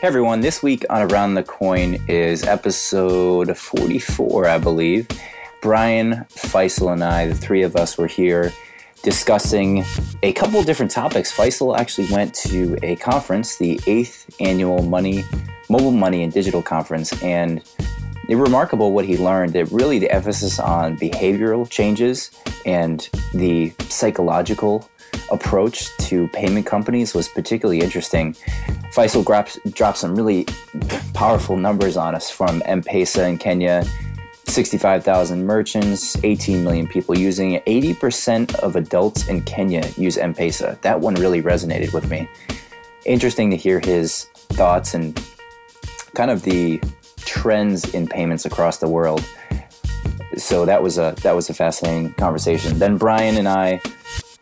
Hey everyone, this week on Around the Coin is episode 44, I believe. Brian, Faisal, and I, the three of us, were here discussing a couple different topics. Faisal actually went to a conference, the 8th annual Mobile Money and Digital Conference, and it's remarkable what he learned. That really the emphasis on behavioral changes and the psychological approach to payment companies was particularly interesting. Faisal dropped some really powerful numbers on us from M-Pesa in Kenya, 65,000 merchants, 18 million people using it. 80% of adults in Kenya use M-Pesa. That one really resonated with me. Interesting to hear his thoughts and kind of the trends in payments across the world. So that was a fascinating conversation. Then Brian and I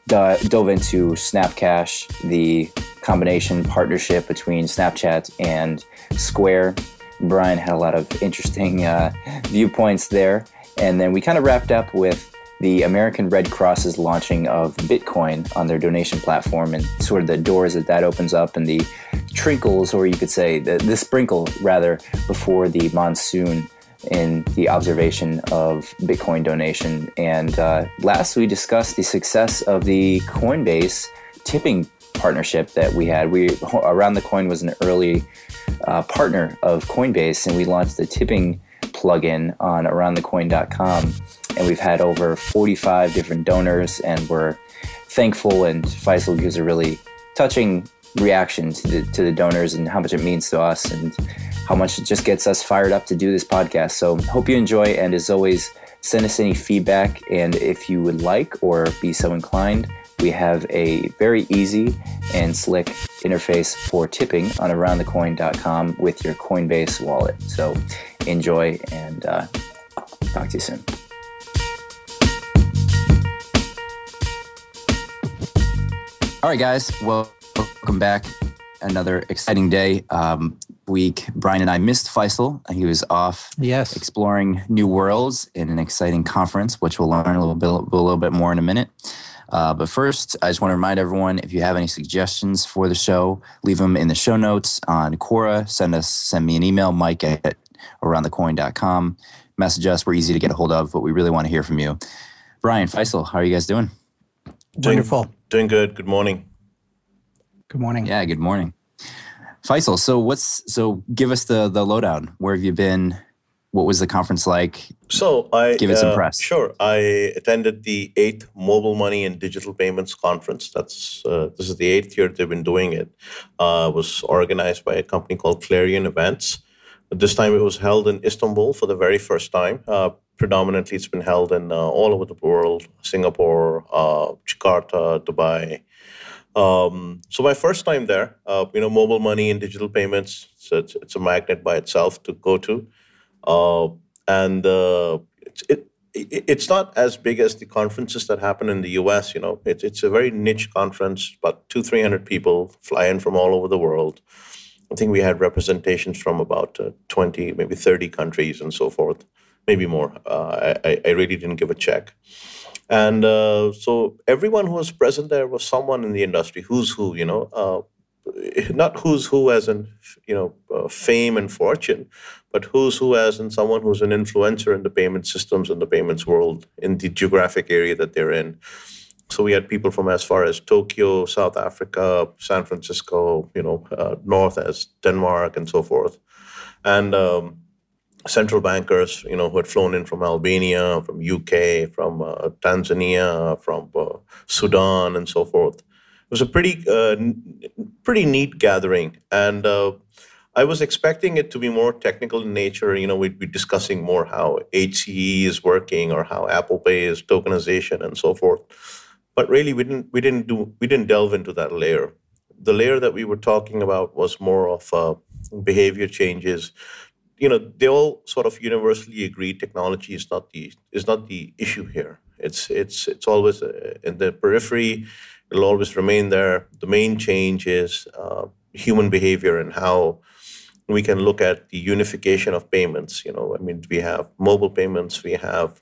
dove into Snapcash, the combination partnership between Snapchat and Square. Brian had a lot of interesting viewpoints there. And then we kind of wrapped up with the American Red Cross's launching of Bitcoin on their donation platform and sort of the doors that opens up and the trinkles, or you could say the sprinkle rather, before the monsoon in the observation of Bitcoin donation. And last, we discussed the success of the Coinbase tipping partnership that we had. Around the Coin was an early partner of Coinbase, and we launched the tipping plugin on aroundthecoin.com. And we've had over 45 different donors, and we're thankful. And Faisal gives a really touching reaction to the donors and how much it means to us and how much it just gets us fired up to do this podcast. So hope you enjoy, and as always, send us any feedback. And if you would like or be so inclined, we have a very easy and slick interface for tipping on aroundthecoin.com with your Coinbase wallet. So enjoy, and talk to you soon. All right, guys. Well, welcome back. Another exciting day. Week, Brian and I missed Faisal. He was off exploring new worlds in an exciting conference, which we'll learn a little bit more in a minute. But first, I just want to remind everyone, if you have any suggestions for the show, leave them in the show notes on Quora. Send me an email, mike@aroundthecoin.com. Message us. We're easy to get a hold of, but we really want to hear from you. Brian, Faisal, how are you guys doing? Wonderful. Doing good. Good morning. Good morning. Yeah, good morning. Faisal, so give us the lowdown. Where have you been? What was the conference like? Give it some press. Sure. I attended the 8th Mobile Money and Digital Payments Conference. This is the 8th year they've been doing it. It was organized by a company called Clarion Events. This time it was held in Istanbul for the very first time. Predominantly, it's been held in all over the world: Singapore, Jakarta, Dubai. So my first time there, mobile money and digital payments, so it's a magnet by itself to go to. And it's not as big as the conferences that happen in the US. It's a very niche conference, about 200-300 people fly in from all over the world. I think we had representations from about 20, maybe 30 countries and so forth, maybe more. I really didn't give a check. And so everyone who was present there was someone in the industry, who's who, not who's who as in, fame and fortune, but who's who as in someone who's an influencer in the payment systems and the payments world in the geographic area that they're in. So we had people from as far as Tokyo, South Africa, San Francisco, north as Denmark and so forth. And central bankers, who had flown in from Albania, from UK, from Tanzania, from Sudan, and so forth. It was a pretty neat gathering, and I was expecting it to be more technical in nature. We'd be discussing more how HCE is working or how Apple Pay is tokenization and so forth. But really, we didn't delve into that layer. The layer that we were talking about was more of behavior changes. They all sort of universally agree technology is not the issue here. It's always in the periphery. It'll always remain there. The main change is human behavior and how we can look at the unification of payments. We have mobile payments, we have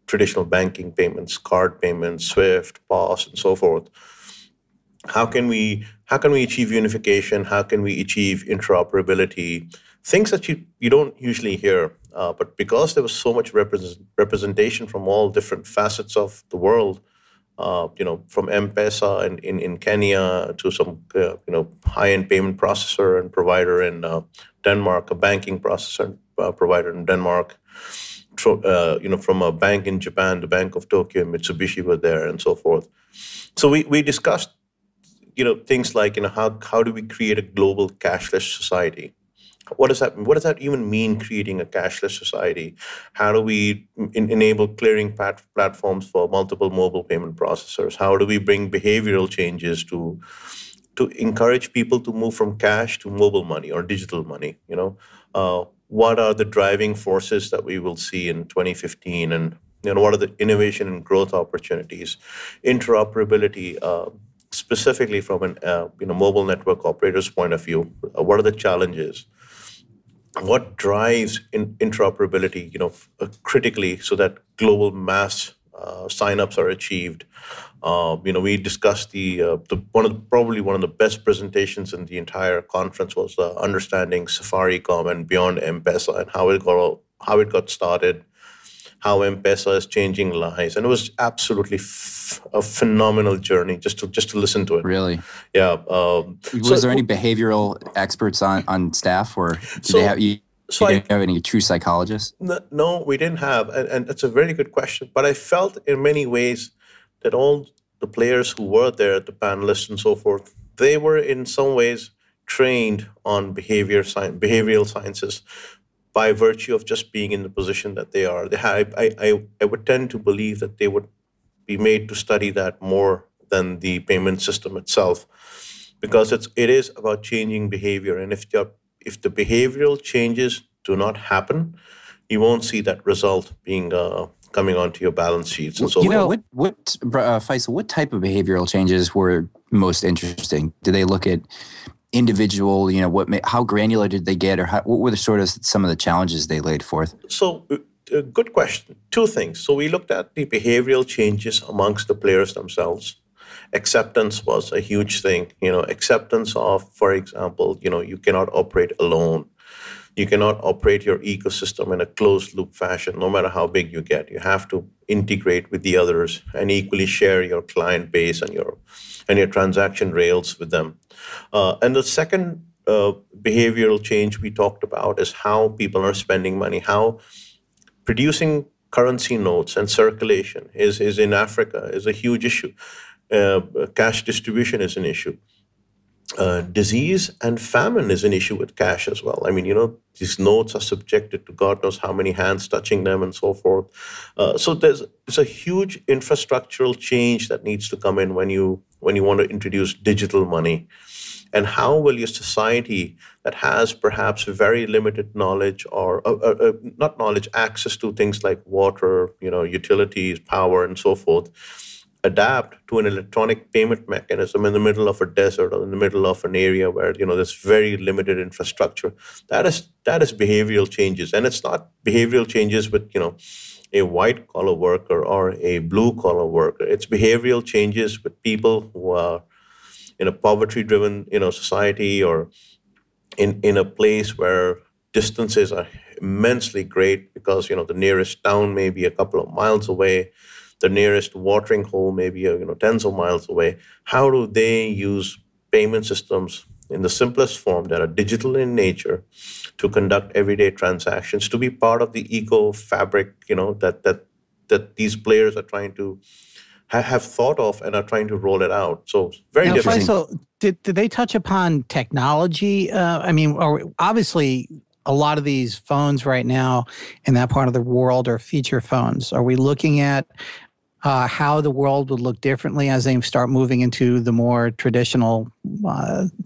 traditional banking payments, card payments, SWIFT, POS, and so forth. How can we achieve unification? How can we achieve interoperability? Things that you don't usually hear, but because there was so much representation from all different facets of the world, from M-Pesa in Kenya to some high-end payment processor and provider in Denmark, a banking processor and provider in Denmark, from a bank in Japan, the Bank of Tokyo, Mitsubishi were there, and so forth. So we discussed things like how do we create a global cashless society? What does that even mean, creating a cashless society? How do we enable clearing platforms for multiple mobile payment processors? How do we bring behavioral changes to encourage people to move from cash to mobile money or digital money? What are the driving forces that we will see in 2015, and what are the innovation and growth opportunities? Interoperability, specifically from an mobile network operator's point of view, what are the challenges? What drives interoperability, critically, so that global mass signups are achieved? We discussed probably one of the best presentations in the entire conference was understanding Safaricom and beyond M-Pesa and how it got started, how M-Pesa is changing lives, and it was absolutely a phenomenal journey just to listen to it. Really? Yeah. Was there any behavioral experts on staff, or did you didn't have any true psychologists? No, we didn't have, and that's a very good question. But I felt in many ways that all the players who were there, the panelists and so forth, they were in some ways trained on behavioral sciences by virtue of just being in the position that they are. I would tend to believe that they would be made to study that more than the payment system itself, because it is about changing behavior. And if the behavioral changes do not happen, you won't see that result being coming onto your balance sheets and so forth. Faisal, what type of behavioral changes were most interesting? Did they look at individual, how granular did they get, or what were some of the challenges they laid forth? So, good question. Two things. So we looked at the behavioral changes amongst the players themselves. Acceptance was a huge thing. Acceptance of, for example, you cannot operate alone. You cannot operate your ecosystem in a closed loop fashion, no matter how big you get. You have to integrate with the others and equally share your client base and your transaction rails with them. And the second behavioral change we talked about is how people are spending money, how producing currency notes and circulation is in Africa is a huge issue. Cash distribution is an issue. Disease and famine is an issue with cash as well. I mean, these notes are subjected to God knows how many hands touching them and so forth. So there's a huge infrastructural change that needs to come in when you want to introduce digital money. And how will your society that has perhaps very limited knowledge or not knowledge, access to things like water, utilities, power, and so forth, adapt to an electronic payment mechanism in the middle of a desert or in the middle of an area where there's very limited infrastructure? That is behavioral changes, and it's not behavioral changes with a white collar worker or a blue collar worker. It's behavioral changes with people who are in a poverty driven society, or in a place where distances are immensely great because the nearest town may be a couple of miles away. The nearest watering hole may be tens of miles away. How do they use payment systems in the simplest form that are digital in nature to conduct everyday transactions, to be part of the eco fabric that these players are trying to have thought of and are trying to roll it out? So very different. Faisal, did they touch upon technology? Obviously, a lot of these phones right now in that part of the world are feature phones. Are we looking at how the world would look differently as they start moving into the more traditional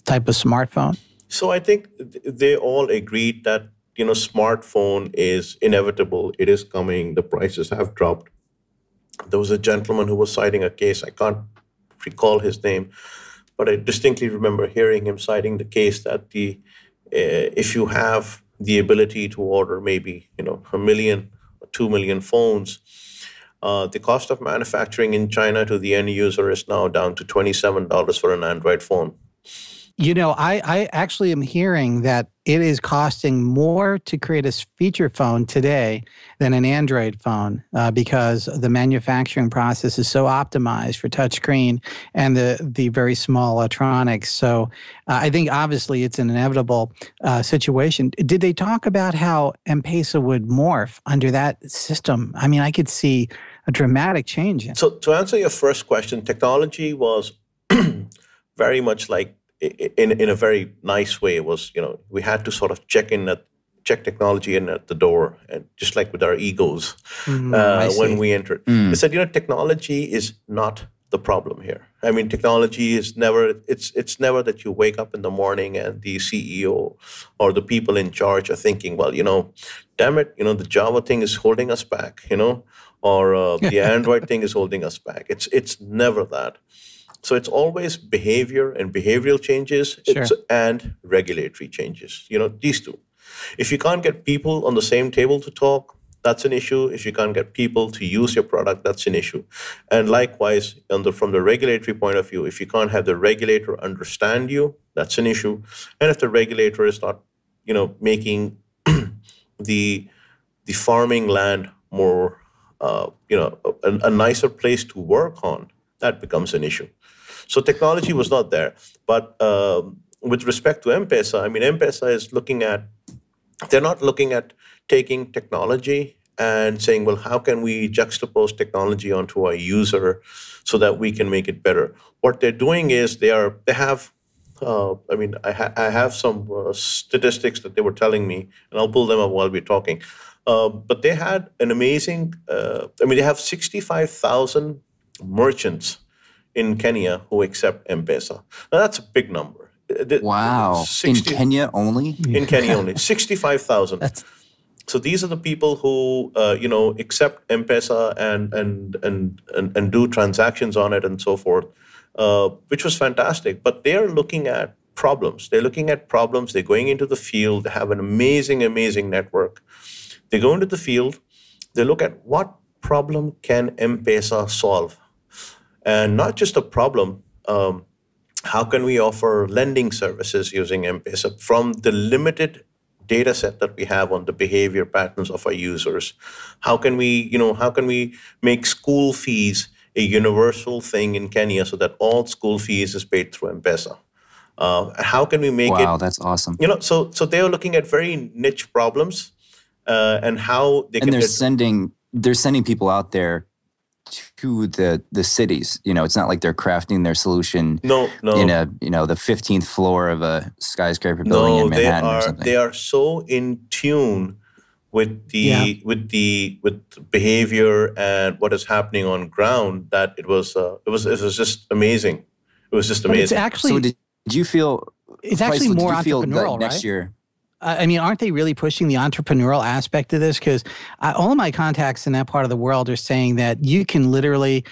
type of smartphone? So I think they all agreed that smartphone is inevitable. It is coming. The prices have dropped. There was a gentleman who was citing a case. I can't recall his name, but I distinctly remember hearing him citing the case that if you have the ability to order maybe 1 million or 2 million phones, The cost of manufacturing in China to the end user is now down to $27 for an Android phone. I actually am hearing that it is costing more to create a feature phone today than an Android phone because the manufacturing process is so optimized for touchscreen and the very small electronics. So I think obviously it's an inevitable situation. Did they talk about how M-Pesa would morph under that system? I mean, I could see a dramatic change. So to answer your first question, technology was very much like, in a very nice way, it was, we had to sort of check technology in at the door, and just like with our egos when we entered. They said, technology is not the problem here. I mean, technology is never, it's never that you wake up in the morning and the CEO or the people in charge are thinking, well, damn it, the Java thing is holding us back, or the Android thing is holding us back. It's never that. So it's always behavior and behavioral changes and regulatory changes, these two. If you can't get people on the same table to talk, that's an issue. If you can't get people to use your product, that's an issue. And likewise, from the regulatory point of view, if you can't have the regulator understand you, that's an issue. And if the regulator is not, making the farming land more, a nicer place to work on, that becomes an issue. So technology was not there. But with respect to M-Pesa, I mean, M-Pesa is they're not looking at taking technology and saying, well, how can we juxtapose technology onto our user so that we can make it better? What they're doing is they have, I have some statistics that they were telling me, and I'll pull them up while we're talking. But they had an amazing, they have 65,000 merchants in Kenya who accept M-Pesa. Now, that's a big number. Wow. In Kenya only? In Kenya only. 65,000. So these are the people who, accept M-Pesa and do transactions on it and so forth, which was fantastic. But they're looking at problems. They're going into the field. They have an amazing, amazing network. They go into the field. They look at what problem can M-Pesa solve. And not just a problem, how can we offer lending services using M-Pesa from the limited data set that we have on the behavior patterns of our users? How can we make school fees a universal thing in Kenya so that all school fees is paid through M-Pesa? How can we make it? Wow, that's awesome. So they are looking at very niche problems and how they can. And they're sending people out there to the cities. It's not like they're crafting their solution in the 15th floor of a skyscraper building in Manhattan or something. They are so in tune with with behavior and what is happening on ground that it was just amazing. It was just amazing. It's actually, so did you feel it's actually more entrepreneurial, like next year? I mean, aren't they really pushing the entrepreneurial aspect of this? Because all of my contacts in that part of the world are saying that you can literally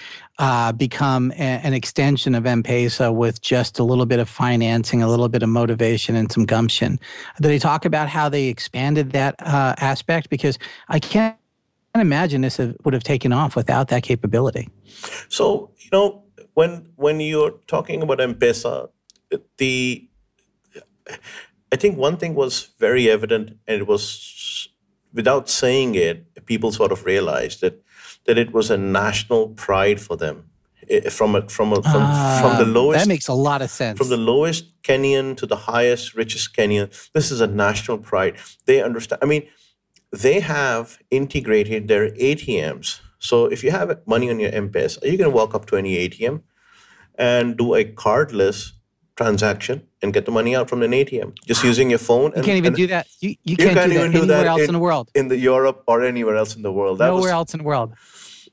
become an extension of M-Pesa with just a little bit of financing, a little bit of motivation, and some gumption. Did they talk about how they expanded that aspect? Because I can't imagine this would have taken off without that capability. So, when you're talking about M-Pesa, I think one thing was very evident, and it was, without saying it, people sort of realized that it was a national pride for them. From the lowest, that makes a lot of sense. From the lowest Kenyan to the highest, richest Kenyan, this is a national pride. They understand. I mean, they have integrated their ATMs. So if you have money on your M-Pesa, you can walk up to any ATM and do a cardless transaction and get the money out from an ATM just using your phone. You can't even do that. You can't do that anywhere else in the world. In Europe or anywhere else in the world. Nowhere else in the world.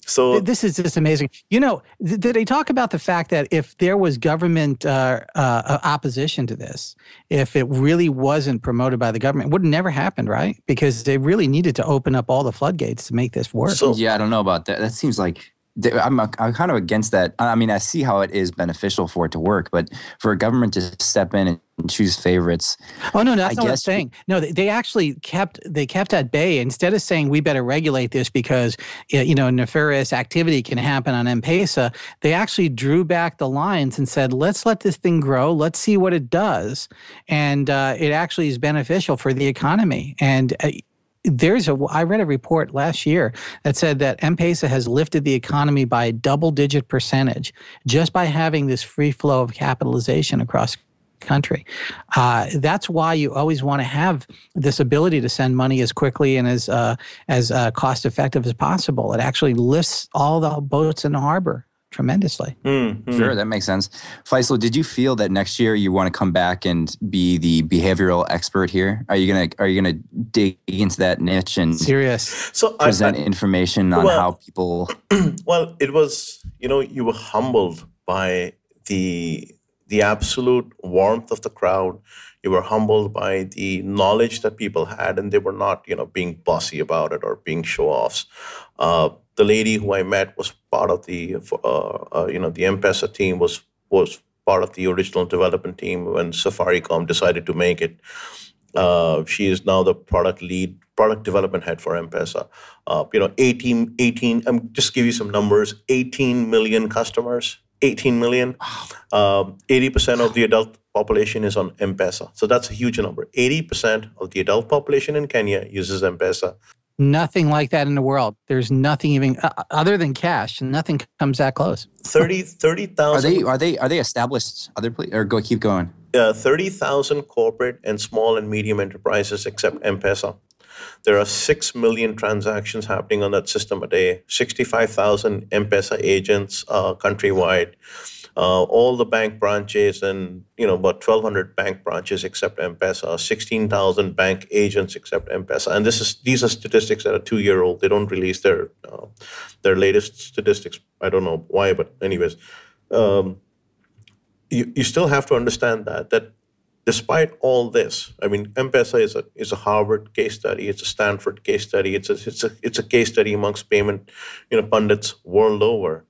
So this is just amazing. Did they talk about the fact that if there was government opposition to this, if it really wasn't promoted by the government, it would have never happened, right? Because they really needed to open up all the floodgates to make this work. So, yeah, I don't know about that. That seems like I'm kind of against that. I mean, I see how it is beneficial for it to work, but for a government to step in and choose favorites. Oh no, that's not what I'm saying. No, they actually kept at bay, instead of saying we better regulate this because nefarious activity can happen on M-Pesa. They actually drew back the lines and said, let's let this thing grow. Let's see what it does, and it actually is beneficial for the economy. And I read a report last year that said that M-Pesa has lifted the economy by a double-digit percentage just by having this free flow of capitalization across the country. That's why you always want to have this ability to send money as quickly and as cost-effective as possible. It actually lifts all the boats in the harbor tremendously. Sure, that makes sense. Faisal, did you feel that next year you want to come back and be the behavioral expert here? Are you gonna dig into that niche and present information on how people? Well, it was you were humbled by the absolute warmth of the crowd. You were humbled by the knowledge that people had, and they were not being bossy about it or being show-offs. The lady who I met was part of the M-Pesa team, was part of the original development team when Safaricom decided to make it. She is now the product development head for M-Pesa. 18, just give you some numbers, 18 million customers, 18 million. 80% of the adult population is on M-Pesa. So that's a huge number. 80% of the adult population in Kenya uses M-Pesa. Nothing like that in the world. There's nothing even other than cash. Nothing comes that close. 30,000. Are they established other places? Or keep going. 30,000 corporate and small and medium enterprises accept M-Pesa. There are 6 million transactions happening on that system a day. 65,000 M-Pesa agents countrywide. All the bank branches and about 1,200 bank branches accept M-Pesa. 16,000 bank agents accept M-Pesa. And these are statistics that are 2-year-old. They don't release their latest statistics. I don't know why, but anyways, you still have to understand that despite all this, I mean, M-Pesa is a Harvard case study. It's a Stanford case study. It's a case study amongst payment pundits world over.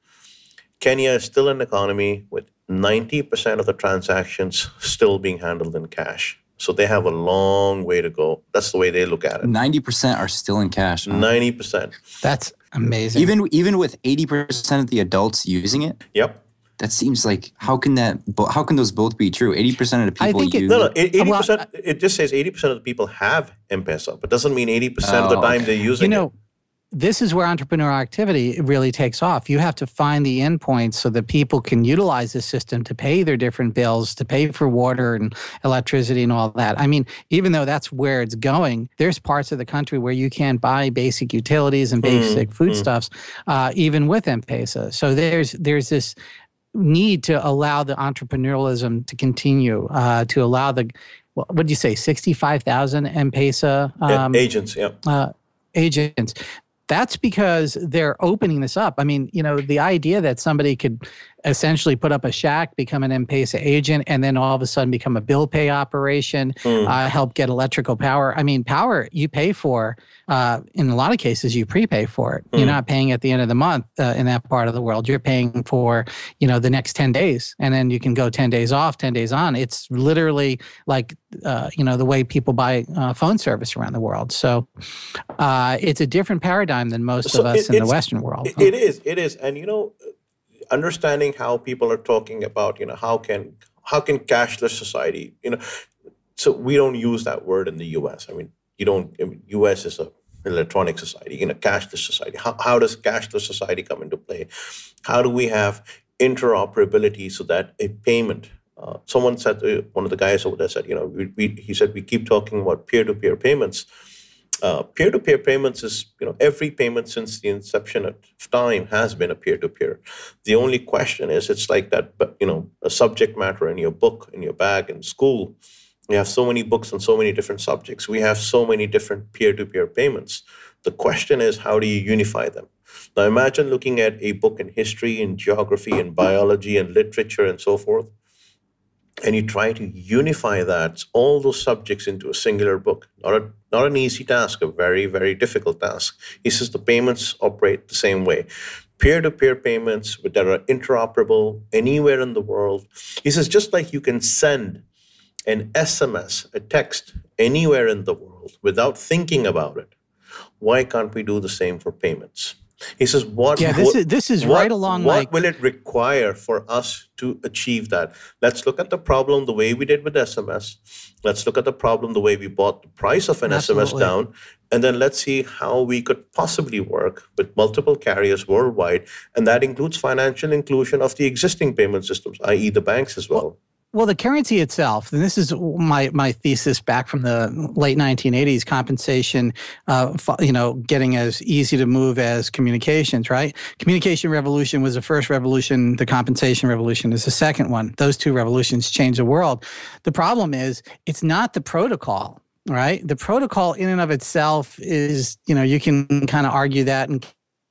Kenya is still an economy with 90% of the transactions still being handled in cash. So they have a long way to go. That's the way they look at it. 90% are still in cash. Huh? 90%. That's amazing. Even with 80% of the adults using it? Yep. That seems like, how can those both be true? 80% of the people use it. No, 80%, it just says 80% of the people have M-Pesa, but doesn't mean 80% of the time they're using it. This is where entrepreneurial activity really takes off. You have to find the endpoints so that people can utilize the system to pay their different bills, to pay for water and electricity and all that. I mean, even though that's where it's going, there's parts of the country where you can't buy basic utilities and basic foodstuffs, even with M-Pesa. So there's this need to allow the entrepreneurialism to continue, to allow what did you say, 65,000 M-Pesa agents, agents. That's because they're opening this up. I mean, the idea that somebody could essentially put up a shack, become an M-Pesa agent, and then all of a sudden become a bill pay operation, help get electrical power. I mean, power you pay for, in a lot of cases, you prepay for it. You're not paying at the end of the month in that part of the world. You're paying for, the next 10 days, and then you can go 10 days off, 10 days on. It's literally like, the way people buy phone service around the world. So it's a different paradigm than most of us in the Western world. It is. And, understanding how people are talking about, how can cashless society, so we don't use that word in the U.S. I mean, U.S. is an electronic society, cashless society. How does cashless society come into play? How do we have interoperability so that a payment, someone said, one of the guys over there said, he said, we keep talking about peer-to-peer payments. Peer-to-peer payments is, every payment since the inception of time has been a peer-to-peer. The only question is, it's like that, but a subject matter in your book, in your bag, in school. We have so many books on so many different subjects. We have so many different peer-to-peer payments. The question is, how do you unify them? Now imagine looking at a book in history, in geography, in biology, and literature, and so forth, and you try to unify all those subjects into a singular book. Not an easy task, a very, very difficult task. He says the payments operate the same way. peer-to-peer payments that are interoperable anywhere in the world. He says, just like you can send an SMS, a text, anywhere in the world without thinking about it, why can't we do the same for payments? He says, this is right along what will it require for us to achieve that? Let's look at the problem the way we did with SMS. Let's look at the problem the way we brought the price of an SMS down. And then let's see how we could possibly work with multiple carriers worldwide. And that includes financial inclusion of the existing payment systems, i.e. the banks as well. Well, the currency itself, and this is my thesis back from the late 1980s, compensation, getting as easy to move as communications, right? Communication revolution was the first revolution. The compensation revolution is the second one. Those two revolutions changed the world. The problem is it's not the protocol, right? The protocol in and of itself is, you can kind of argue that and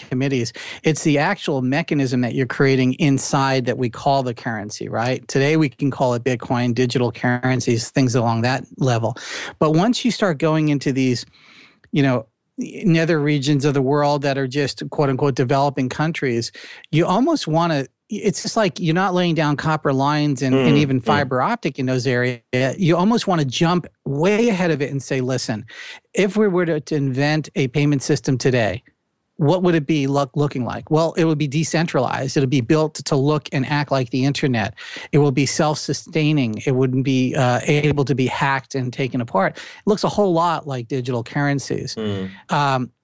committees. It's the actual mechanism that you're creating inside that we call the currency, right? Today we can call it Bitcoin, digital currencies, things along that level. But once you start going into these, nether regions of the world that are just quote unquote developing countries, you almost want to, it's just like you're not laying down copper lines and even fiber optic in those areas. You almost want to jump way ahead of it and say, listen, if we were to invent a payment system today, what would it be looking like? Well, it would be decentralized. It'll be built to look and act like the internet. It will be self-sustaining. It wouldn't be able to be hacked and taken apart. It looks a whole lot like digital currencies. You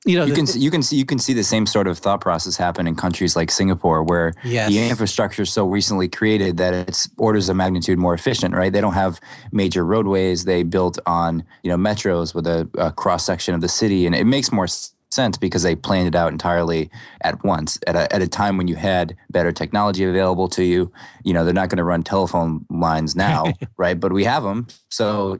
can see the same sort of thought process happen in countries like Singapore, where the infrastructure is so recently created that it's orders of magnitude more efficient, right? They don't have major roadways. They built on metros with a cross section of the city, and it makes more sense because they planned it out entirely at once at a time when you had better technology available to you. They're not going to run telephone lines now, right? But we have them, so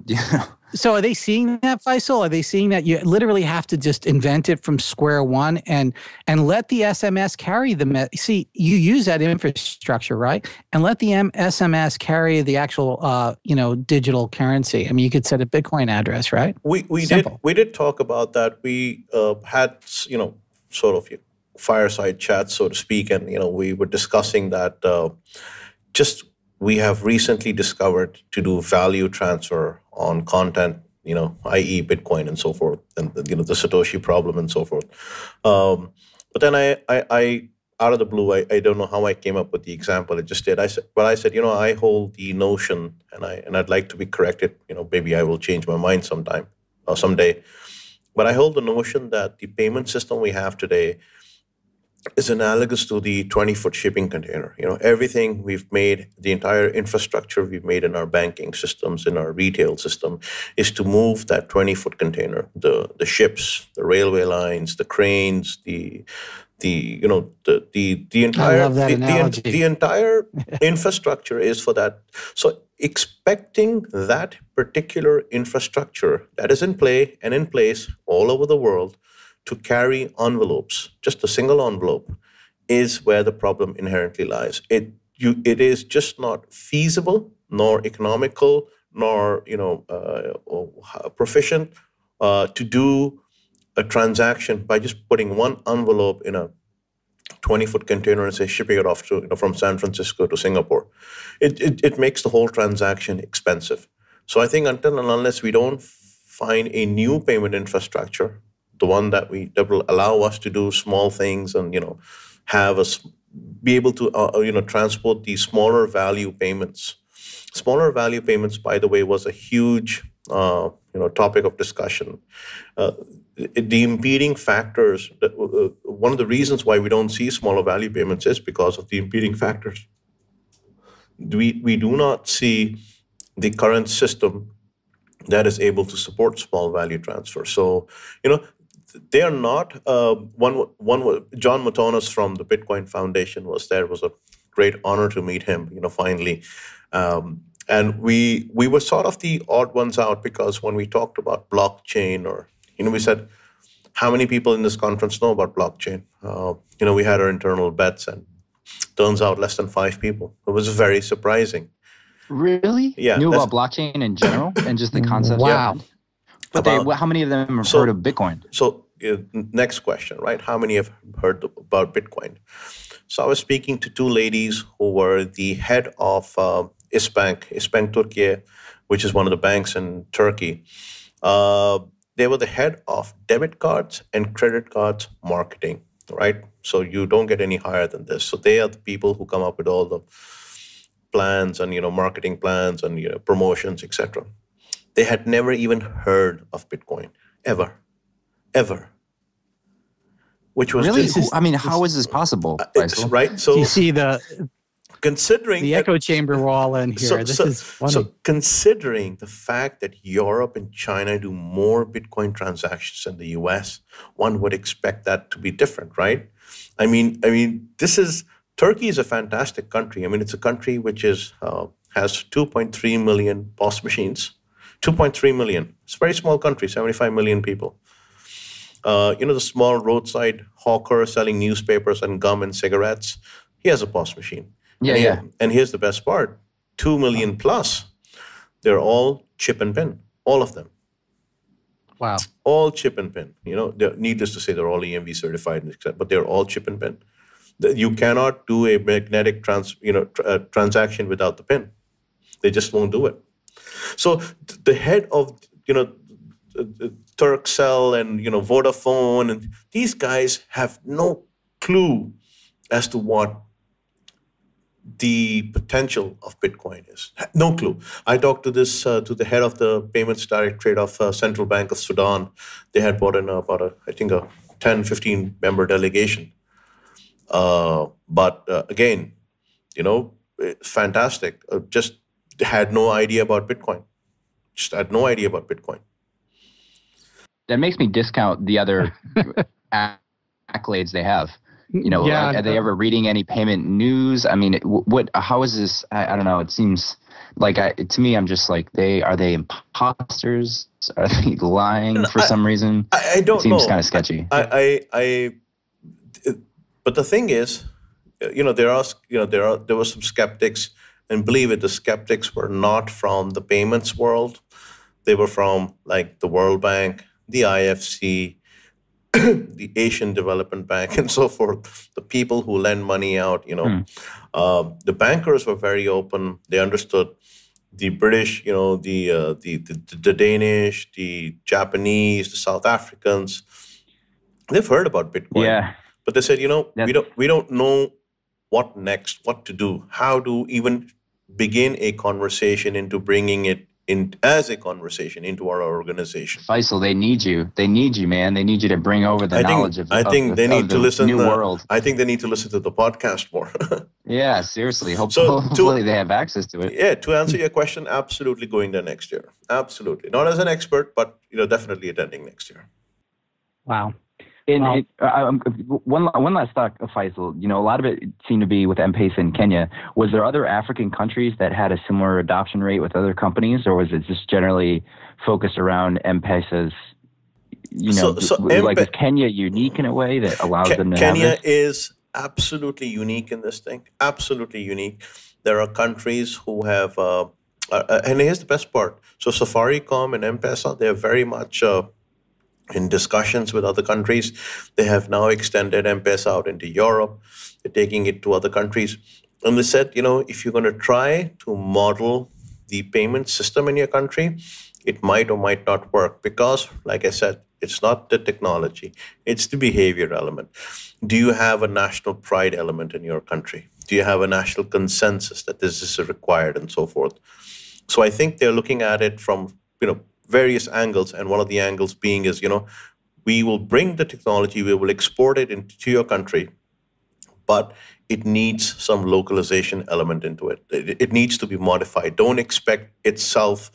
So are they seeing that, Faisal? Are they seeing that you literally have to just invent it from square one and let the SMS carry the see, you use that infrastructure, right? And let the SMS carry the actual digital currency. I mean, you could set a Bitcoin address, right? We did talk about that. We had sort of fireside chats, so to speak, and we were discussing that we have recently discovered to do value transfer on content, i.e. Bitcoin and so forth, and the Satoshi problem and so forth. But then I out of the blue, I don't know how I came up with the example. It just did. I said, I hold the notion, and I'd like to be corrected. Maybe I will change my mind sometime or someday. But I hold the notion that the payment system we have today is analogous to the 20-foot shipping container. Everything we've made, the entire infrastructure we've made in our banking systems, in our retail system, is to move that 20-foot container, the ships, the railway lines, the cranes, the entire infrastructure is for that. So expecting that particular infrastructure that is in play and in place all over the world to carry envelopes, just a single envelope, is where the problem inherently lies. It is just not feasible, nor economical, nor proficient to do a transaction by just putting one envelope in a 20-foot container and say shipping it off to from San Francisco to Singapore. It makes the whole transaction expensive. So I think until and unless we don't find a new payment infrastructure, the one that will allow us to do small things and be able to transport these smaller value payments. Smaller value payments, by the way, was a huge topic of discussion. The impeding factors. One of the reasons why we don't see smaller value payments is because of the impeding factors. We do not see the current system that is able to support small value transfer. So they are not. John Matonis from the Bitcoin Foundation was there. It was a great honor to meet him. Finally, and we were sort of the odd ones out because when we talked about blockchain, or we said, how many people in this conference know about blockchain? We had our internal bets, and turns out less than 5 people. It was very surprising. Really? Yeah. Knew about blockchain in general and just the concept. Wow. But how many of them have heard of Bitcoin? So next question, right? How many have heard about Bitcoin? So I was speaking to two ladies who were the head of İsbank Turkey, which is one of the banks in Turkey. They were the head of debit cards and credit cards marketing, right? So you don't get any higher than this. So they are the people who come up with all the plans and marketing plans and promotions, etc. They had never even heard of Bitcoin ever, which was really. just, I mean, how is this possible, Faisal? right? So you see the considering echo chamber wall in here. This is funny. So considering the fact that Europe and China do more Bitcoin transactions than the US, one would expect that to be different, right? I mean, Turkey is a fantastic country. I mean, it's a country which has 2.3 million POS machines. 2.3 million. It's a very small country, 75 million people. The small roadside hawker selling newspapers and gum and cigarettes, he has a POS machine. And here's the best part, 2 million plus, they're all chip and pin, all of them. Wow. All chip and pin. Needless to say, they're all EMV certified, but they're all chip and pin. You cannot do a magnetic transaction without the pin. They just won't do it. So the head of Turkcell and Vodafone, and these guys have no clue as to what the potential of Bitcoin is. No clue. I talked to the head of the payments directorate of Central Bank of Sudan. They had brought in about a 10, 15 member delegation. But again, fantastic. Just had no idea about Bitcoin. Just had no idea about Bitcoin. That makes me discount the other accolades they have. Are they ever reading any payment news? I mean, how is this? I don't know. It seems like to me, I'm just like, are they imposters? Are they lying for some reason? I don't know. It seems kind of sketchy. But the thing is, there were some skeptics, and believe it, the skeptics were not from the payments world. They were from like the World Bank, the IFC, the Asian Development Bank, and so forth. The people who lend money out, the bankers were very open. They understood the British, the Danish, the Japanese, the South Africans. They've heard about Bitcoin. Yeah. But they said, we don't know what next, what to do, how to even begin a conversation into bringing it in as a conversation into our organization. Faisal, they need you. They need you, man. They need you to bring over the knowledge of the new world. I think they need to listen to the podcast more. Yeah, seriously. Hopefully they have access to it. Yeah, to answer your question, absolutely going there next year. Absolutely. Not as an expert, but definitely attending next year. Wow. One last thought, Faisal. A lot of it seemed to be with M-Pesa in Kenya. Was there other African countries that had a similar adoption rate with other companies, or was it just generally focused around M-Pesa's? Is Kenya unique in a way that allows them to have this? Kenya is absolutely unique in this thing. Absolutely unique. There are countries who have, and here's the best part. So Safaricom and M-Pesa, they're very much in discussions with other countries. They have now extended M-Pesa out into Europe. They're taking it to other countries. And they said, if you're going to try to model the payment system in your country, it might or might not work because, like I said, it's not the technology, it's the behavior element. Do you have a national pride element in your country? Do you have a national consensus that this is required and so forth? So I think they're looking at it from, various angles, and one of the angles being is, we will bring the technology, we will export it into your country, but it needs some localization element into it. It needs to be modified. Don't expect itself,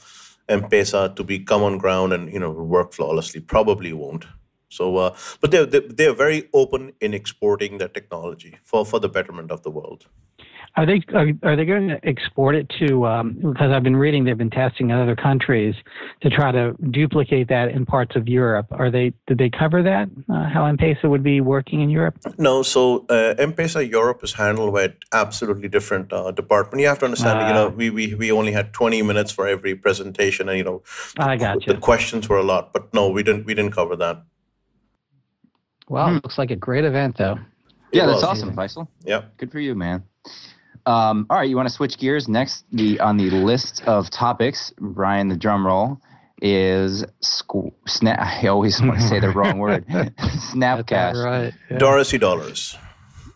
M-Pesa, to be come on ground and work flawlessly. Probably won't. So, but they're very open in exporting their technology for the betterment of the world. Are they going to export it to? Because I've been reading they've been testing in other countries to try to duplicate that in parts of Europe. Did they cover that? How M-Pesa would be working in Europe? No. So M-Pesa Europe is handled by an absolutely different department. You have to understand. We only had 20 minutes for every presentation, and I got you. The questions were a lot, but no, we didn't cover that. Well, it looks like a great event, though. Yeah, that's awesome, Faisal. Yeah. Good for you, man. All right, you want to switch gears? Next, on the list of topics, Brian, the drum roll, is I always want to say the wrong word. Snapcash. Right. Yeah. Dorothy dollars.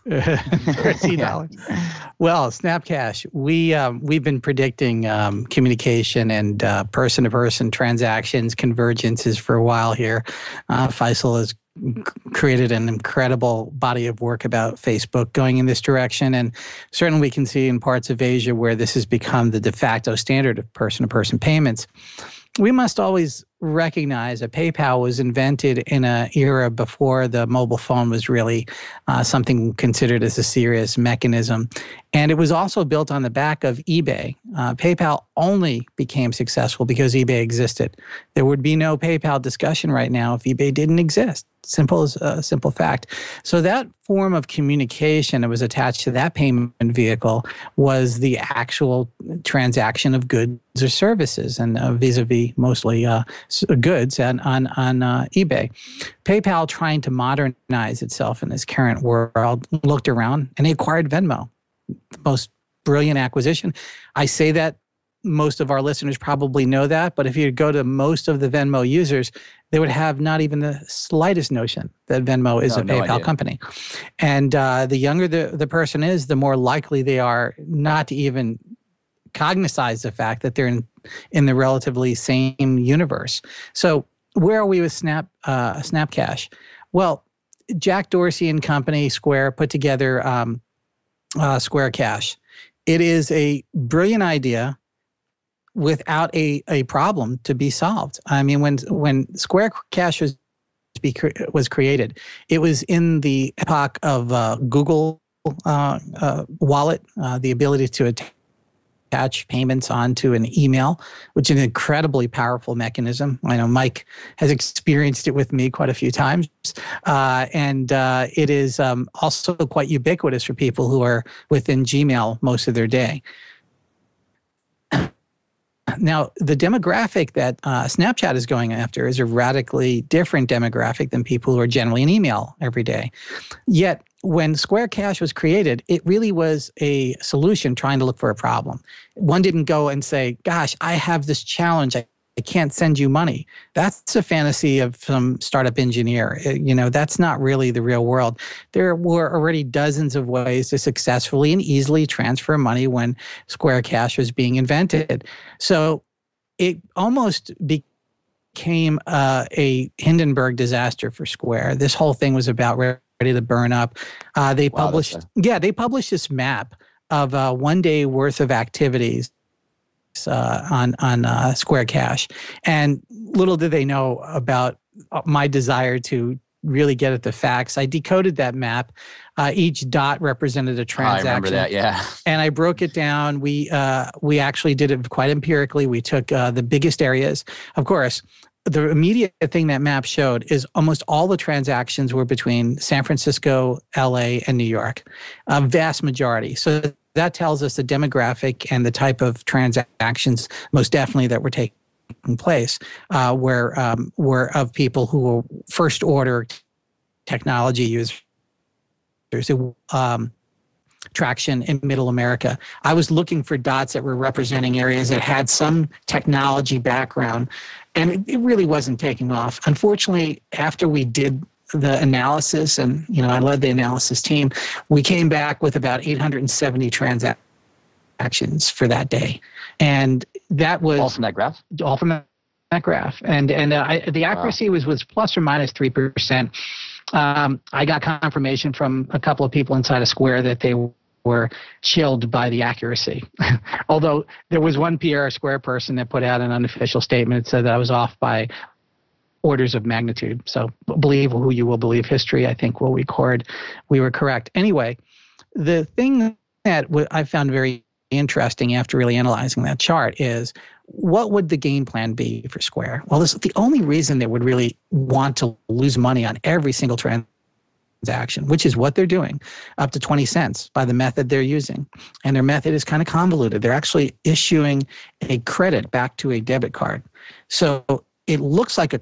$30. Well, Snapcash, we've been predicting communication and person-to-person transactions, convergences for a while here. Faisal has created an incredible body of work about Facebook going in this direction, and certainly we can see in parts of Asia where this has become the de facto standard of person-to-person payments. We must always recognize that PayPal was invented in an era before the mobile phone was really something considered as a serious mechanism. And it was also built on the back of eBay. PayPal only became successful because eBay existed. There would be no PayPal discussion right now if eBay didn't exist. Simple as a simple fact. So that form of communication that was attached to that payment vehicle was the actual transaction of goods or services, and vis-a-vis mostly goods on eBay. PayPal, trying to modernize itself in this current world, looked around and they acquired Venmo. The most brilliant acquisition. I say that most of our listeners probably know that, but if you go to most of the Venmo users, they would have not even the slightest notion that Venmo is a PayPal company. And the younger the person is, the more likely they are not to even cognize the fact that they're in the relatively same universe. So where are we with Snapcash? Well, Jack Dorsey and company, Square, put together Square Cash. It is a brilliant idea without a problem to be solved. I mean, when Square Cash was created, it was in the epoch of Google Wallet, the ability to attach payments onto an email, which is an incredibly powerful mechanism. I know Mike has experienced it with me quite a few times. And it is also quite ubiquitous for people who are within Gmail most of their day. Now, the demographic that Snapchat is going after is a radically different demographic than people who are generally in email every day. Yet, when Square Cash was created, it really was a solution trying to look for a problem. One didn't go and say, gosh, I have this challenge. I can't send you money. That's a fantasy of some startup engineer. That's not really the real world. There were already dozens of ways to successfully and easily transfer money when Square Cash was being invented. So it almost became a Hindenburg disaster for Square. This whole thing was about ready to burn up. They published this map of 1 day worth of activities on Square Cash. And little did they know about my desire to really get at the facts. I decoded that map. Each dot represented a transaction. I remember that, yeah. And I broke it down. We actually did it quite empirically. We took the biggest areas. Of course, the immediate thing that map showed is almost all the transactions were between San Francisco, LA, and New York, a vast majority. So that tells us the demographic and the type of transactions, most definitely, that were taking place, were of people who were first order technology users. Traction in Middle America. I was looking for dots that were representing areas that had some technology background, and it really wasn't taking off. Unfortunately, after we did the analysis, and I led the analysis team, we came back with about 870 transactions for that day, and that was all from that graph. All from that graph, and the accuracy was plus or minus 3%. I got confirmation from a couple of people inside of Square that they were chilled by the accuracy. Although there was one PR Square person that put out an unofficial statement that said that I was off by orders of magnitude. So believe who you will believe. History, I think, will record we were correct. Anyway, the thing that I found very interesting after really analyzing that chart is, what would the game plan be for Square? Well, the only reason they would really want to lose money on every single transaction, which is what they're doing, up to 20 cents by the method they're using. And their method is kind of convoluted. They're actually issuing a credit back to a debit card. So it looks like a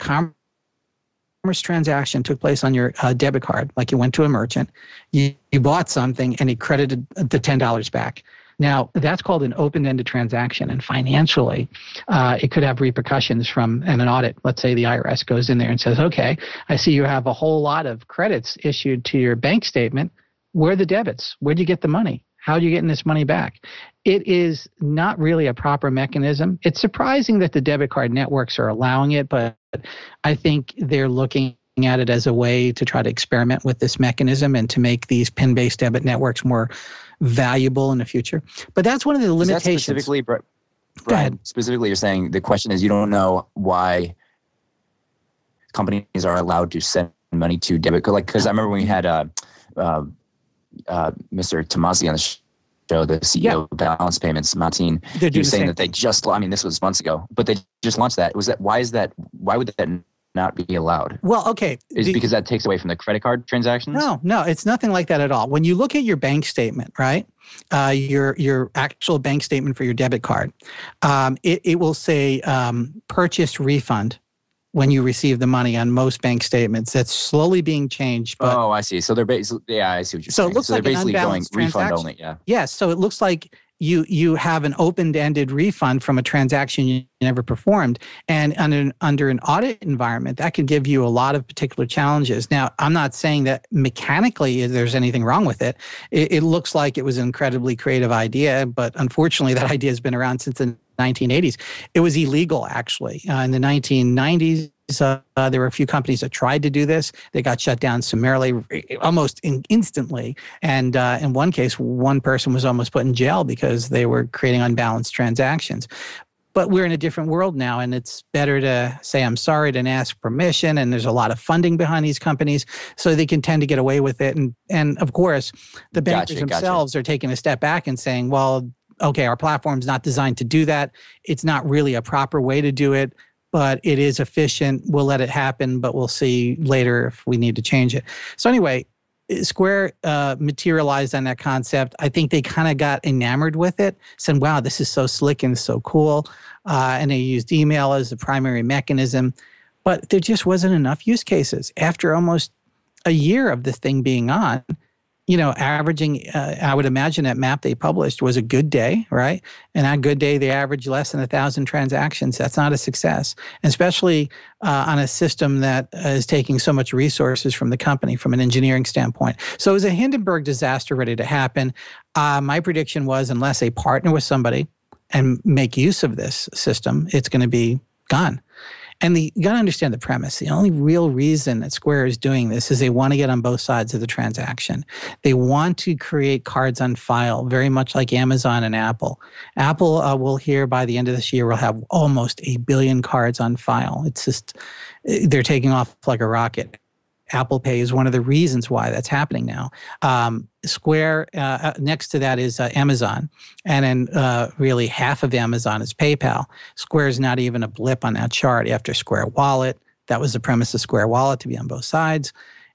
transaction took place on your debit card, like you went to a merchant, you bought something and it credited the $10 back. Now, that's called an open-ended transaction, and financially, it could have repercussions from an audit. Let's say the IRS goes in there and says, okay, I see you have a whole lot of credits issued to your bank statement. Where are the debits? Where'd you get the money? How are you getting this money back? It is not really a proper mechanism. It's surprising that the debit card networks are allowing it, but I think they're looking at it as a way to try to experiment with this mechanism and to make these PIN-based debit networks more valuable in the future. But that's one of the limitations. Specifically, Brian, specifically, you're saying the question is you don't know why companies are allowed to send money to debit. Like, because I remember when we had Mr. Tomasi on the show, the CEO of Balance Payments, Martin, he was saying that they just, I mean, this was months ago, but they just launched that. Why would that not be allowed? Well, okay. Is it because that takes away from the credit card transactions? No, it's nothing like that at all. When you look at your bank statement, right, your actual bank statement for your debit card, it will say purchase refund when you receive the money on most bank statements. That's slowly being changed. But, I see. So they're basically, I see what you're saying. It looks so like they're basically going refund only, Yes, so it looks like you have an open-ended refund from a transaction you never performed. And under an audit environment, that could give you a lot of particular challenges. Now, I'm not saying that mechanically there's anything wrong with it. It looks like it was an incredibly creative idea, but unfortunately that idea has been around since the 1980s. It was illegal, actually. In the 1990s, there were a few companies that tried to do this. They got shut down summarily, almost instantly. And in one case, one person was almost put in jail because they were creating unbalanced transactions. But we're in a different world now, and it's better to say I'm sorry than ask permission. And there's a lot of funding behind these companies, so they can tend to get away with it. And of course, the bankers themselves are taking a step back and saying, well, okay, our platform's not designed to do that. It's not really a proper way to do it, but it is efficient. We'll let it happen, but we'll see later if we need to change it. So anyway, Square materialized on that concept. I think they kind of got enamored with it, said, wow, this is so slick and so cool. And they used email as the primary mechanism. But there just wasn't enough use cases. After almost a year of this thing being on, averaging, I would imagine that map they published was a good day, right? And on a good day, they averaged less than 1,000 transactions. That's not a success, and especially on a system that is taking so much resources from the company from an engineering standpoint. So it was a Hindenburg disaster ready to happen. My prediction was, unless they partner with somebody and make use of this system, it's going to be gone. And you got to understand the premise. The only real reason that Square is doing this is they want to get on both sides of the transaction. They want to create cards on file, very much like Amazon and Apple. Apple will here by the end of this year will have almost 1 billion cards on file. It's just, they're taking off like a rocket. Apple Pay is one of the reasons why that's happening now. Square, next to that is Amazon. And then really half of Amazon is PayPal. Square is not even a blip on that chart after Square Wallet. That was the premise of Square Wallet, to be on both sides.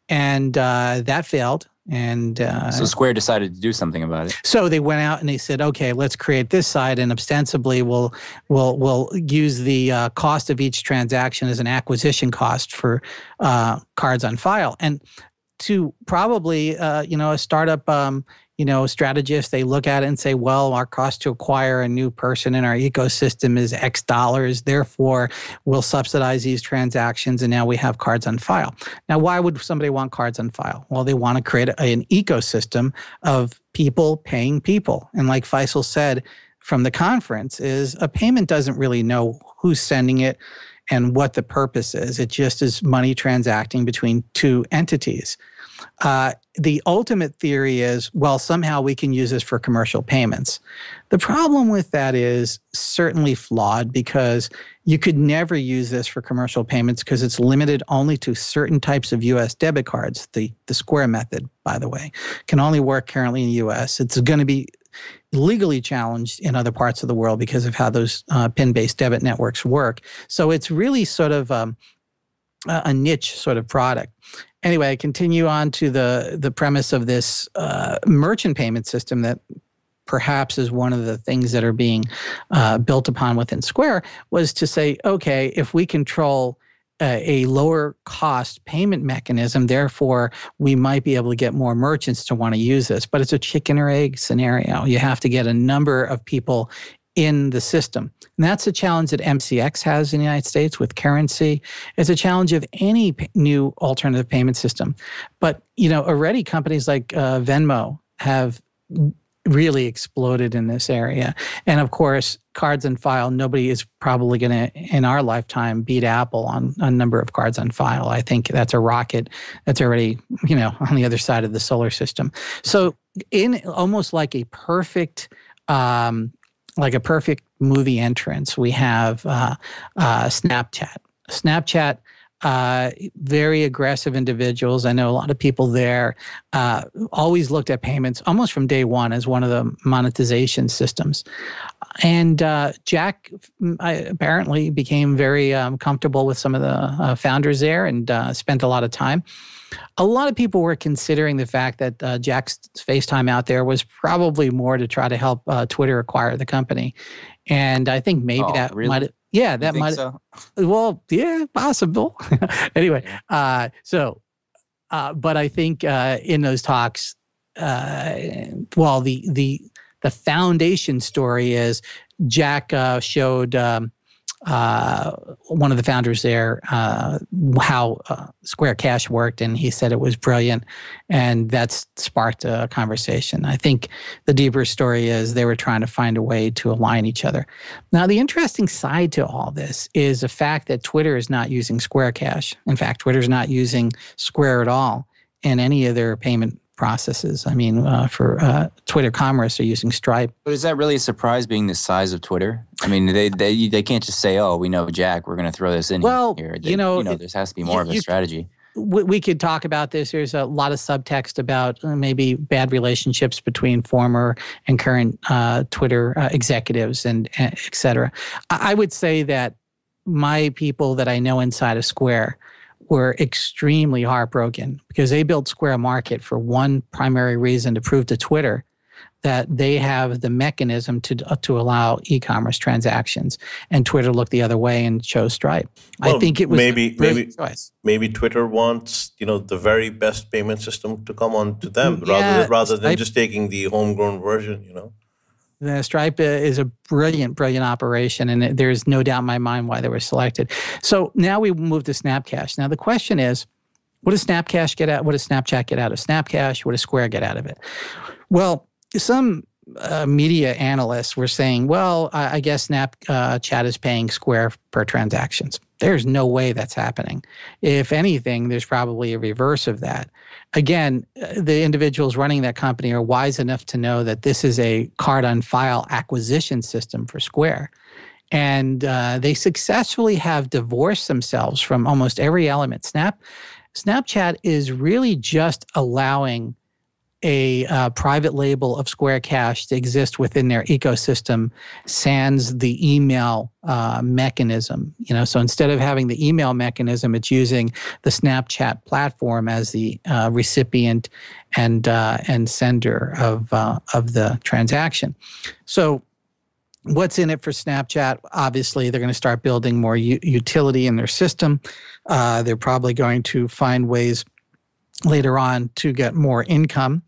And that failed. And so Square decided to do something about it. So they went out and they said, okay, let's create this side, and ostensibly we'll use the cost of each transaction as an acquisition cost for cards on file. And to probably a startup strategist, they look at it and say, well, our cost to acquire a new person in our ecosystem is X dollars. Therefore, we'll subsidize these transactions, and now we have cards on file. Now, why would somebody want cards on file? Well, they want to create an ecosystem of people paying people. And like Faisal said from the conference, is a payment doesn't really know who's sending it and what the purpose is. It just is money transacting between two entities. The ultimate theory is, well, somehow we can use this for commercial payments. The problem with that is certainly flawed, because you could never use this for commercial payments because it's limited only to certain types of U.S. debit cards. The Square method, by the way, can only work currently in the U.S. It's going to be legally challenged in other parts of the world because of how those PIN-based debit networks work. So it's really sort of a niche sort of product. Anyway, I continue on to the premise of this merchant payment system that perhaps is one of the things that are being built upon within Square, was to say, okay, if we control a lower cost payment mechanism. Therefore, we might be able to get more merchants to want to use this. But it's a chicken or egg scenario. You have to get a number of people in the system. And that's a challenge that MCX has in the United States with currency. It's a challenge of any new alternative payment system. But, already companies like Venmo have really exploded in this area. And of course, cards on file, nobody is probably going to, in our lifetime, beat Apple on a number of cards on file. I think that's a rocket that's already, on the other side of the solar system. So in almost like a perfect movie entrance, we have Snapchat. Snapchat, very aggressive individuals. I know a lot of people there always looked at payments almost from day one as one of the monetization systems. And Jack apparently became very comfortable with some of the founders there and spent a lot of time. A lot of people were considering the fact that Jack's FaceTime out there was probably more to try to help Twitter acquire the company. And I think maybe that really? might have, yeah, that might, so? Well, yeah, possible. Anyway, but I think in those talks, the foundation story is Jack showed one of the founders there how Square Cash worked, and he said it was brilliant, and that's sparked a conversation. I think the deeper story is they were trying to find a way to align each other. Now, the interesting side to all this is the fact that Twitter is not using Square Cash. In fact, Twitter is not using Square at all in any of their payment processes. I mean, for Twitter Commerce, they're using Stripe. But is that really a surprise, being the size of Twitter? I mean, they can't just say, "Oh, we know Jack, we're going to throw this in here." There has to be more of a strategy. We could talk about this. There's a lot of subtext about maybe bad relationships between former and current Twitter executives and et cetera. I would say that my people that I know inside of Square were extremely heartbroken because they built Square Market for one primary reason: to prove to Twitter that they have the mechanism to allow e-commerce transactions, and Twitter looked the other way and chose Stripe. Well, I think it was a brilliant choice. Maybe Twitter wants the very best payment system to come on to them rather than just taking the homegrown version. The Stripe is a brilliant operation, and there's no doubt in my mind why they were selected. So now we move to Snapcash. Now the question is, what does Snapcash get out? What does Snapchat get out of Snapcash? What does Square get out of it? Well, some media analysts were saying, well, I guess Snapchat is paying Square per transactions. There's no way that's happening. If anything, there's probably a reverse of that. Again, the individuals running that company are wise enough to know that this is a card on file acquisition system for Square. And they successfully have divorced themselves from almost every element. Snapchat is really just allowing a private label of Square Cash to exist within their ecosystem, sans the email mechanism. So instead of having the email mechanism, it's using the Snapchat platform as the recipient and sender of the transaction. So what's in it for Snapchat? Obviously, they're going to start building more utility in their system. They're probably going to find ways later on to get more income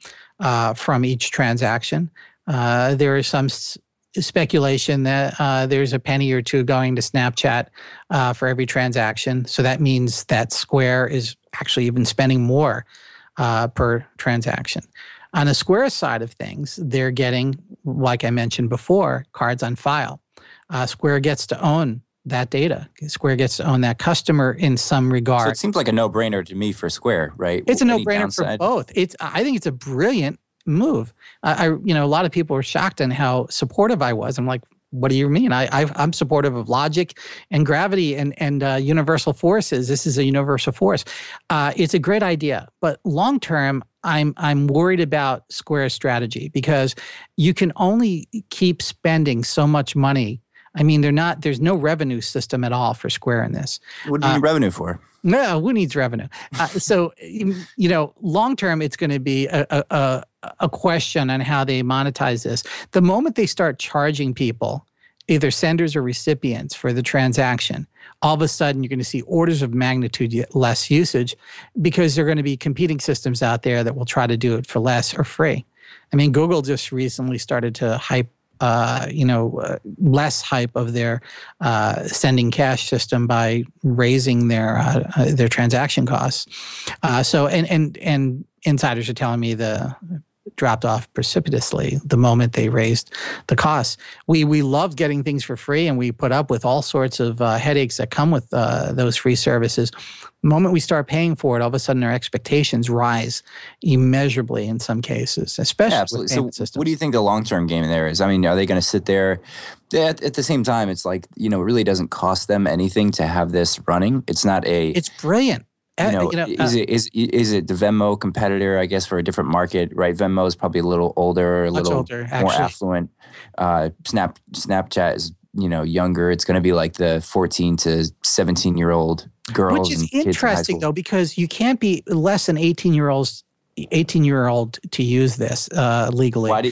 from each transaction. There is some speculation that there's a penny or two going to Snapchat for every transaction. So that means that Square is actually even spending more per transaction. On the Square side of things, they're getting, like I mentioned before, cards on file. Square gets to own that data. Square gets to own that customer in some regard. So it seems like a no-brainer to me for Square, right? It's a no-brainer for both. I think it's a brilliant move. A lot of people were shocked on how supportive I was. I'm like, what do you mean? I'm supportive of logic and gravity and universal forces. This is a universal force. It's a great idea, but long term, I'm worried about Square's strategy because you can only keep spending so much money. I mean, there's no revenue system at all for Square in this. What do you need revenue for? No, who needs revenue? So, long term, it's going to be a question on how they monetize this. The moment they start charging people either senders or recipients for the transaction, all of a sudden you're going to see orders of magnitude less usage because there are going to be competing systems out there that will try to do it for less or free. I mean, Google just recently started to hype, less hype of their sending cash system by raising their transaction costs. And insiders are telling me the dropped off precipitously the moment they raised the costs. We love getting things for free, and we put up with all sorts of headaches that come with those free services. The moment we start paying for it, all of a sudden our expectations rise immeasurably in some cases, especially with payment systems. What do you think the long-term game there is? I mean, are they going to sit there? At the same time, it's like, it really doesn't cost them anything to have this running. It's not a... It's brilliant. Is it the Venmo competitor, I guess, for a different market, right? Venmo is probably a little older, more affluent. Snapchat is, younger. It's going to be like the 14 to 17-year-old girls. Which is interesting, though, because you can't be less than 18-year-old to use this legally. Why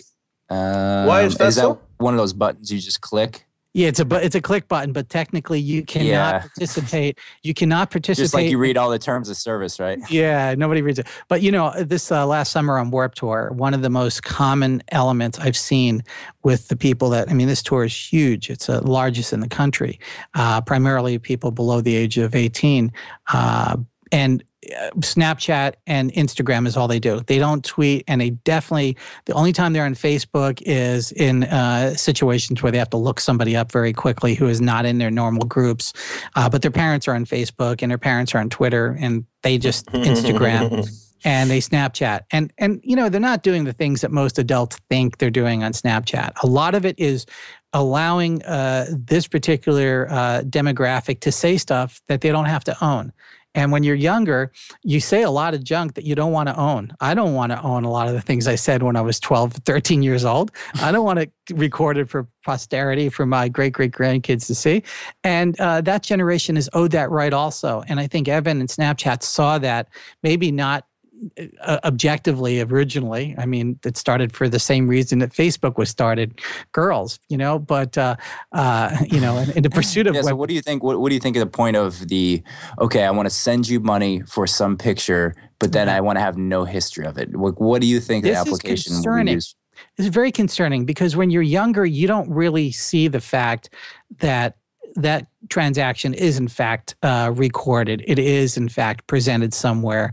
is that so? One of those buttons you just click? Yeah, it's a click button, but technically you cannot participate. You cannot participate. Just like you read all the terms of service, right? Yeah, nobody reads it. But this last summer on Warped Tour, one of the most common elements I've seen with the people this tour is huge. It's the largest in the country, primarily people below the age of 18. And Snapchat and Instagram is all they do. They don't tweet, and the only time they're on Facebook is in situations where they have to look somebody up very quickly who is not in their normal groups. But their parents are on Facebook, and their parents are on Twitter, and they just Instagram and they Snapchat. And they're not doing the things that most adults think they're doing on Snapchat. A lot of it is allowing this particular demographic to say stuff that they don't have to own. And when you're younger, you say a lot of junk that you don't want to own. I don't want to own a lot of the things I said when I was 12, 13 years old. I don't want to record it for posterity for my great-great-grandkids to see. And that generation is owed that right also. And I think Evan and Snapchat saw that, maybe not objectively originally. I mean, it started for the same reason that Facebook was started, girls, but in the pursuit of so what do you think? What do you think of the point of I want to send you money for some picture, but then I want to have no history of it? What do you think the application will be used? It's very concerning because when you're younger, you don't really see the fact that transaction is in fact recorded. It is in fact presented somewhere,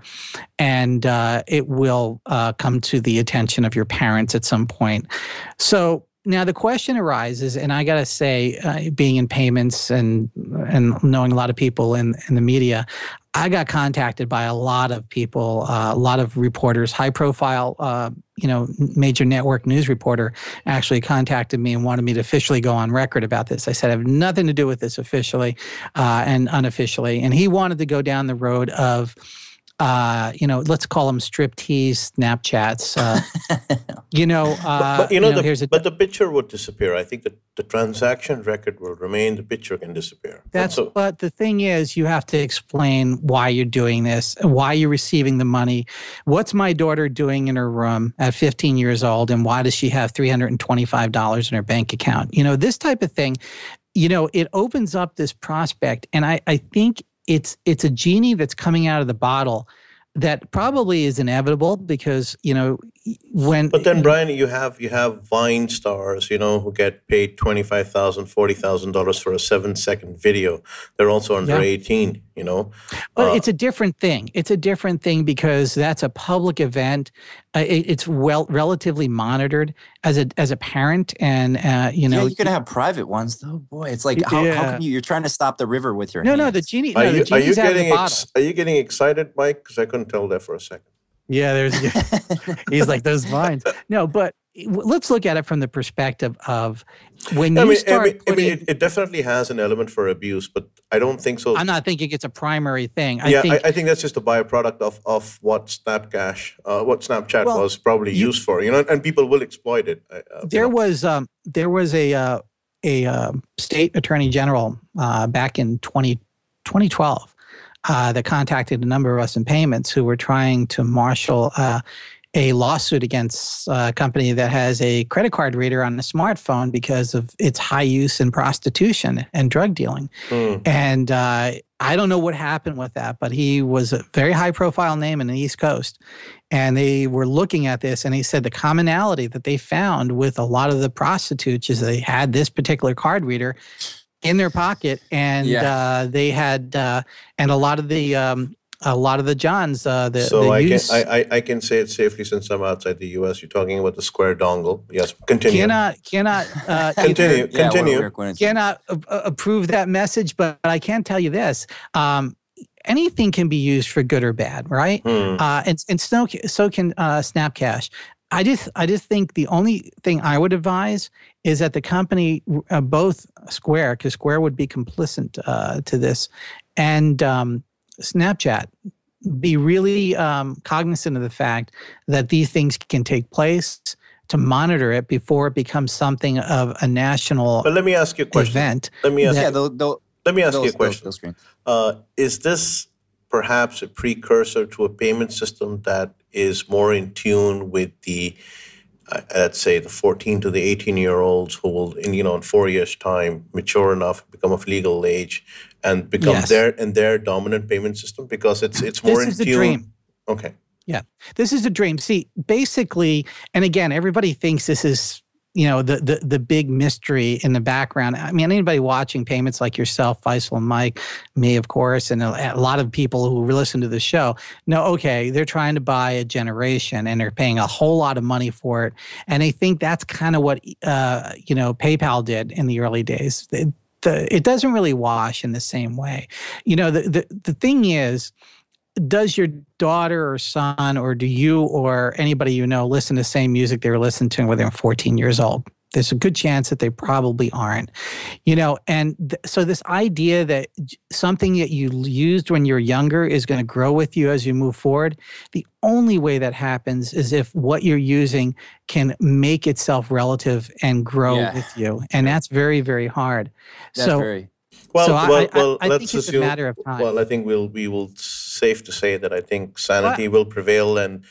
and it will come to the attention of your parents at some point. So now the question arises, and I got to say, being in payments and knowing a lot of people in the media, I got contacted by a lot of people, a lot of reporters, high profile, major network news reporter actually contacted me and wanted me to officially go on record about this. I said, I have nothing to do with this officially and unofficially. And he wanted to go down the road of, let's call them striptease Snapchats. But the picture would disappear. I think that the transaction record will remain. The picture can disappear. But the thing is, you have to explain why you're doing this, why you're receiving the money. What's my daughter doing in her room at 15 years old, and why does she have $325 in her bank account? This type of thing, it opens up this prospect, and I think it's a genie that's coming out of the bottle that probably is inevitable because, when... But then, Brian, you have Vine stars, who get paid $25,000, $40,000 for a 7-second video. They're also under 18, But it's a different thing. It's a different thing because that's a public event. It's relatively monitored as a parent, and you're gonna have private ones though. Boy, it's like how can you're trying to stop the river with your hands. The genie's out of the bottle. Are you getting excited, Mike? Because I couldn't tell there for a second. Yeah, he's like those vines. No, but let's look at it from the perspective of when you start putting... it definitely has an element for abuse, but I don't think so. I'm not thinking it's a primary thing. I think that's just a byproduct of what Snapcash, what Snapchat was probably used for, and people will exploit it. There was a state attorney general back in 2012 that contacted a number of us in payments who were trying to marshal a lawsuit against a company that has a credit card reader on a smartphone because of its high use in prostitution and drug dealing. And I don't know what happened with that, but he was a very high profile name in the East Coast. And they were looking at this, and he said the commonality that they found with a lot of the prostitutes is they had this particular card reader in their pocket, and they had and a lot of the Johns. I can say it safely since I'm outside the U.S. You're talking about the Square dongle. Yes, continue. Cannot continue. Cannot approve that message, but I can tell you this. Anything can be used for good or bad, right? And so can Snapcash. I just think the only thing I would advise is that the company, both Square, because Square would be complicit to this, and Snapchat, be really cognizant of the fact that these things can take place, to monitor it before it becomes something of a national. But let me ask you a question. Event. Let me ask you a question. Screen. Is this perhaps a precursor to a payment system that is more in tune with the, let's say, the 14 to the 18-year-olds who will, in 4 years' time, mature enough, become of legal age, and become their dominant payment system? Because it's more in tune. This is the dream. Okay. Yeah, this is a dream. See, basically, and again, everybody thinks this is, the big mystery in the background. I mean, anybody watching payments like yourself, Faisal and Mike, me, of course, and a lot of people who listen to the show know, okay, they're trying to buy a generation and they're paying a whole lot of money for it. And they think that's kind of what, PayPal did in the early days. It doesn't really wash in the same way. The thing is, does your daughter or son, or do you or anybody you know listen to the same music they were listening to when they were 14 years old? There's a good chance that they probably aren't, so this idea that something that you used when you're younger is going to grow with you as you move forward, the only way that happens is if what you're using can make itself relative and grow with you. And that's very, very hard. Well, I let's think it's assume, a matter of time. Well, I think we will safe to say that I think sanity will prevail, and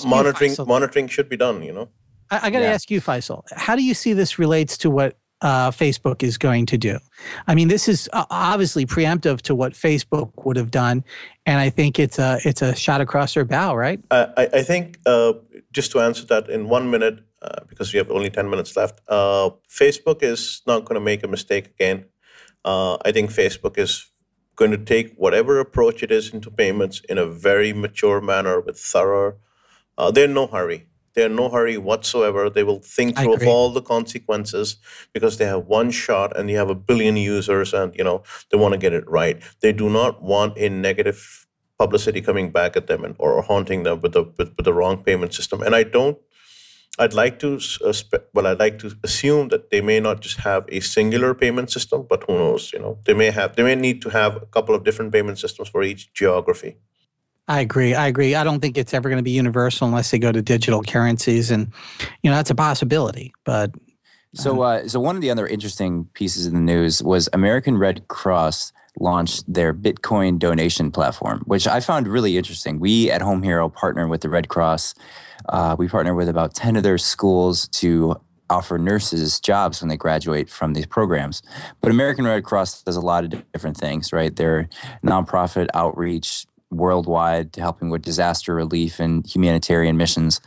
monitoring should be done. I got to ask you, Faisal, how do you see this relates to what Facebook is going to do? I mean, this is obviously preemptive to what Facebook would have done, and I think it's a shot across their bow, right? I think just to answer that in 1 minute, because we have only 10 minutes left, Facebook is not going to make a mistake again. I think Facebook is going to take whatever approach it is into payments in a very mature manner with thorough. They're in no hurry. They're in no hurry whatsoever. They will think through of all the consequences because they have one shot and you have 1 billion users and, they want to get it right. They do not want a negative publicity coming back at them or haunting them with the wrong payment system. And I'd like to assume that they may not just have a singular payment system, but who knows? They may need to have a couple of different payment systems for each geography. I agree. I don't think it's ever going to be universal unless they go to digital currencies, and that's a possibility. But so one of the other interesting pieces of the news was American Red Cross launched their Bitcoin donation platform, which I found really interesting. We at Home Hero partner with the Red Cross. We partner with about 10 of their schools to offer nurses jobs when they graduate from these programs. But American Red Cross does a lot of different things, right? They're nonprofit outreach worldwide to helping with disaster relief and humanitarian missions.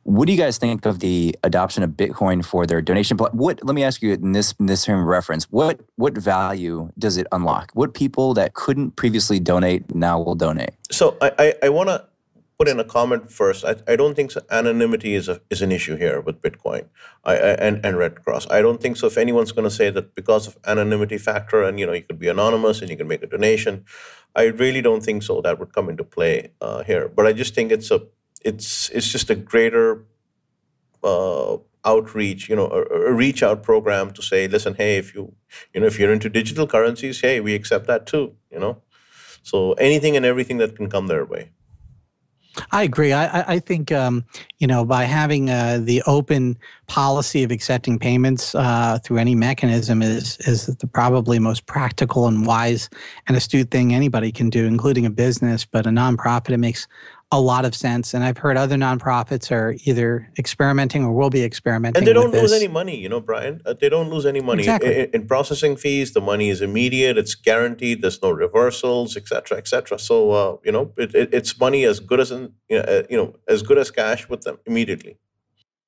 What do you guys think of the adoption of Bitcoin for their donation? Let me ask you in this term of reference, what value does it unlock? What people that couldn't previously donate now will donate? So I want to put in a comment first. I don't think anonymity is an issue here with Bitcoin and Red Cross. I don't think so. If anyone's going to say that because of anonymity factor and you could be anonymous and you can make a donation, I really don't think so. That would come into play here. But I just think it's just a greater outreach, a reach out program to say, listen, hey, if you're into digital currencies, hey, we accept that too. So anything and everything that can come their way. I agree. I think, by having the open policy of accepting payments through any mechanism is the probably most practical and wise and astute thing anybody can do, including a business. But a nonprofit, it makes a lot of sense. And I've heard other nonprofits are either experimenting or will be experimenting And they don't with lose this. any money, Brian. They don't lose any money. Exactly. In processing fees, the money is immediate, it's guaranteed, there's no reversals, et cetera, et cetera. So, it's money as good as, as good as cash with them immediately.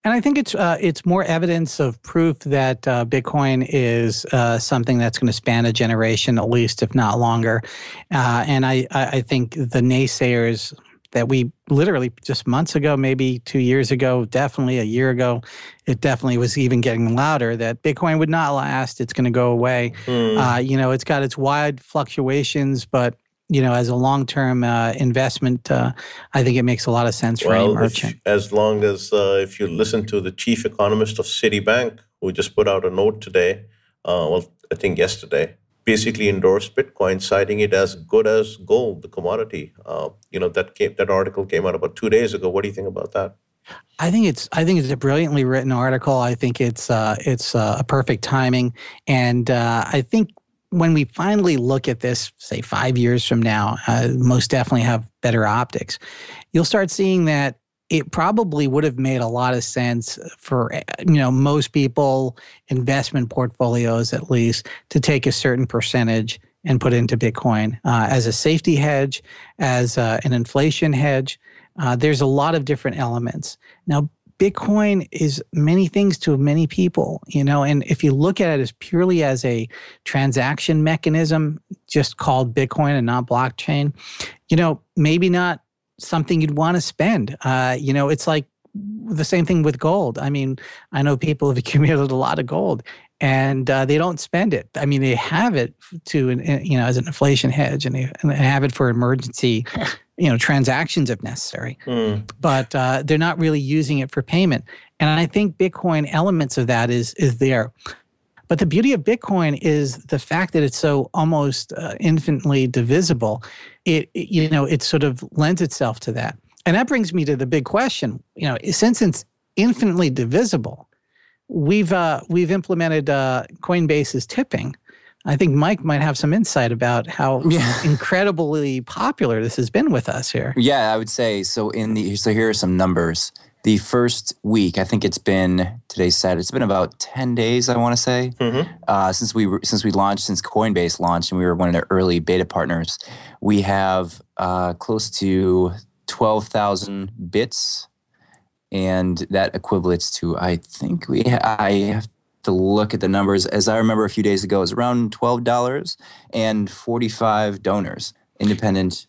And I think it's more evidence of proof that Bitcoin is something that's going to span a generation at least, if not longer. And I think the naysayers that we literally just months ago, maybe 2 years ago, definitely a year ago, it definitely was even getting louder that Bitcoin would not last. It's going to go away. It's got its wide fluctuations, but as a long-term investment, I think it makes a lot of sense for any merchant. As long as if you listen to the chief economist of Citibank, who just put out a note today, I think yesterday, basically endorsed Bitcoin, citing it as good as gold, the commodity. That article came out about 2 days ago. What do you think about that? I think it's a brilliantly written article. I think it's a perfect timing, and I think when we finally look at this, say 5 years from now, most definitely have better optics. You'll start seeing that it probably would have made a lot of sense for most people, investment portfolios at least, to take a certain percentage and put into Bitcoin as a safety hedge, as an inflation hedge. There's a lot of different elements. Now, Bitcoin is many things to many people, and if you look at it as purely as a transaction mechanism, just called Bitcoin and not blockchain, maybe not something you'd want to spend. It's like the same thing with gold. I mean, I know people have accumulated a lot of gold and they don't spend it. I mean, they have it as an inflation hedge, and they have it for emergency transactions if necessary, but they're not really using it for payment. And I think Bitcoin elements of that is there. But the beauty of Bitcoin is the fact that it's so almost infinitely divisible. It sort of lends itself to that. And that brings me to the big question. Since it's infinitely divisible, we've implemented Coinbase's tipping. I think Mike might have some insight about how incredibly popular this has been with us here. Yeah, I would say so. So here are some numbers. The first week, I think it's been today's Saturday. It's been about 10 days, I want to say, since Coinbase launched, and we were one of their early beta partners. We have close to 12,000 bits, and that equates to I have to look at the numbers. As I remember a few days ago, it was around $12 and 45 donors, independent.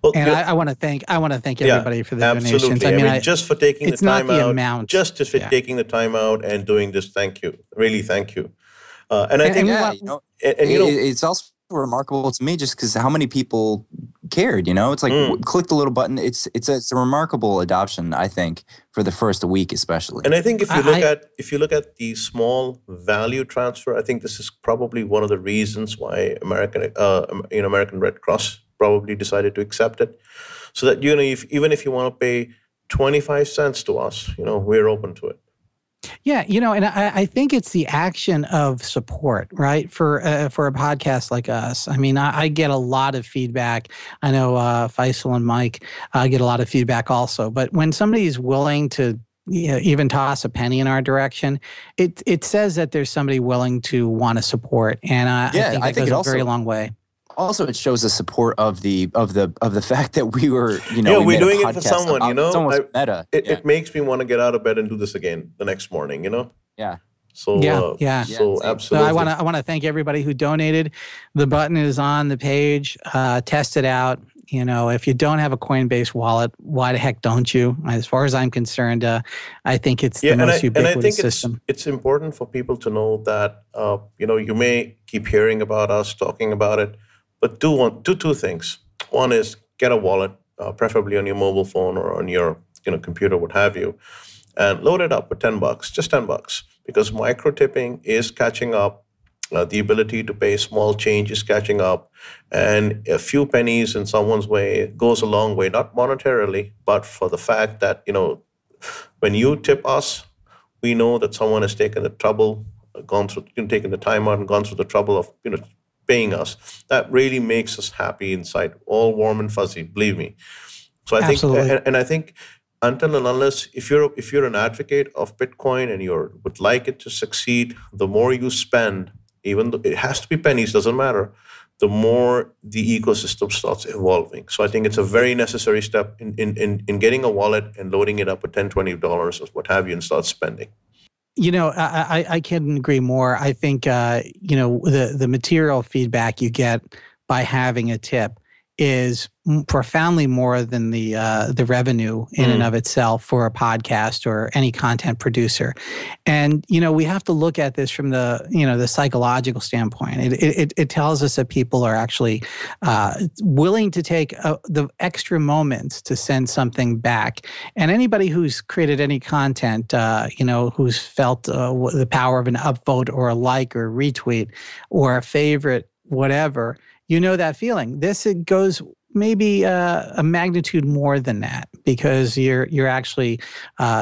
Well, and I want to thank everybody for the donations. I mean, just for taking the time out, taking the time out and doing this. Thank you, really, thank you. And I think it's also remarkable to me just because how many people cared. It's like click the little button. It's a remarkable adoption, I think, for the first week especially. And I think if you look at the small value transfer, I think this is probably one of the reasons why American Red Cross probably decided to accept it, so that even if you want to pay 25 cents to us, we're open to it. Yeah, and I think it's the action of support, right? For a podcast like us. I mean, I get a lot of feedback. I know Faisal and Mike get a lot of feedback also. But when somebody is willing to even toss a penny in our direction, it says that there's somebody willing to want to support, and I think it goes a very long way. Also, it shows the support of the fact that we were, we're doing it for someone, It's almost meta. It makes me want to get out of bed and do this again the next morning, Yeah. So So absolutely. So I want to thank everybody who donated. The button is on the page. Test it out. If you don't have a Coinbase wallet, why the heck don't you? As far as I'm concerned, I think it's the most ubiquitous system. It's important for people to know that you may keep hearing about us talking about it. But do two things. One is get a wallet, preferably on your mobile phone or on your computer, what have you, and load it up with $10, just $10, because micro tipping is catching up. The ability to pay small change is catching up, and a few pennies in someone's way goes a long way, not monetarily, but for the fact that when you tip us, we know that someone has taken the trouble, taken the time out, and gone through the trouble of paying us. That really makes us happy inside, all warm and fuzzy, believe me. So I think, Absolutely. and I think until and unless if you're an advocate of Bitcoin and would like it to succeed, the more you spend, even though it has to be pennies, doesn't matter, the more the ecosystem starts evolving. So I think it's a very necessary step in getting a wallet and loading it up with $10, $20 or what have you and start spending. I couldn't agree more. I think, the material feedback you get by having a tip is profoundly more than the revenue in and of itself for a podcast or any content producer. And, we have to look at this from the psychological standpoint. It tells us that people are actually willing to take the extra moments to send something back. And anybody who's created any content, who's felt the power of an upvote or a like or a retweet or a favorite, whatever, that feeling. It goes maybe a magnitude more than that because you're actually